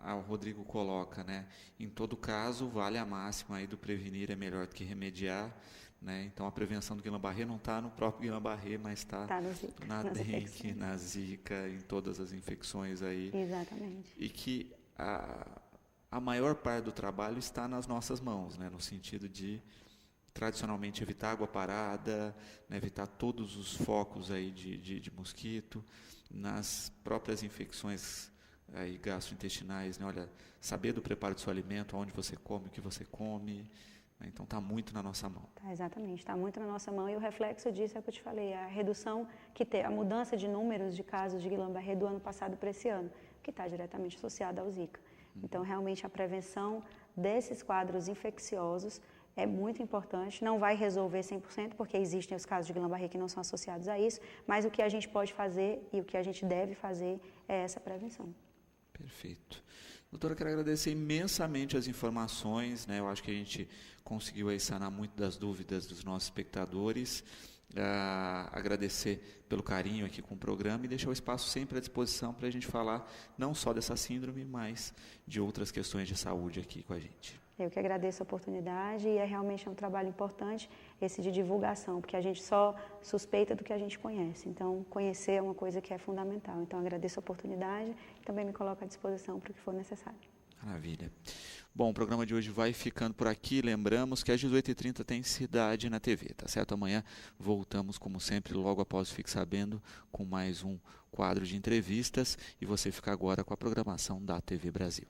O Rodrigo coloca, né? Em todo caso, vale a máxima aí do prevenir é melhor do que remediar, né? Então, a prevenção do Guillain-Barré não está no próprio Guillain-Barré, mas está na dengue, na zika, em todas as infecções aí. Exatamente. E que a maior parte do trabalho está nas nossas mãos, né? No sentido de, tradicionalmente, evitar água parada, né? Evitar todos os focos aí de mosquito, nas próprias infecções aí gastrointestinais, né? Olha, saber do preparo do seu alimento, onde você come, o que você come, né? Então está muito na nossa mão. Exatamente, está muito na nossa mão e o reflexo disso é o que eu te falei, a redução a mudança de números de casos de Guillain-Barré do ano passado para esse ano, que está diretamente associada ao Zika. Então, realmente, a prevenção desses quadros infecciosos é muito importante, não vai resolver 100%, porque existem os casos de Guillain-Barré que não são associados a isso, mas o que a gente pode fazer e o que a gente deve fazer é essa prevenção. Perfeito. Doutora, quero agradecer imensamente as informações, né? Eu acho que a gente conseguiu aí sanar muito das dúvidas dos nossos espectadores, agradecer pelo carinho aqui com o programa e deixar o espaço sempre à disposição para a gente falar não só dessa síndrome, mas de outras questões de saúde aqui com a gente. Eu que agradeço a oportunidade e realmente um trabalho importante esse de divulgação, porque a gente só suspeita do que a gente conhece. Então, conhecer é uma coisa que é fundamental. Então, agradeço a oportunidade e também me coloco à disposição para o que for necessário. Maravilha. Bom, o programa de hoje vai ficando por aqui. Lembramos que às 18h30 tem Cidade na TV, tá certo? Amanhã voltamos, como sempre, logo após o Fique Sabendo, com mais um quadro de entrevistas. E você fica agora com a programação da TV Brasil.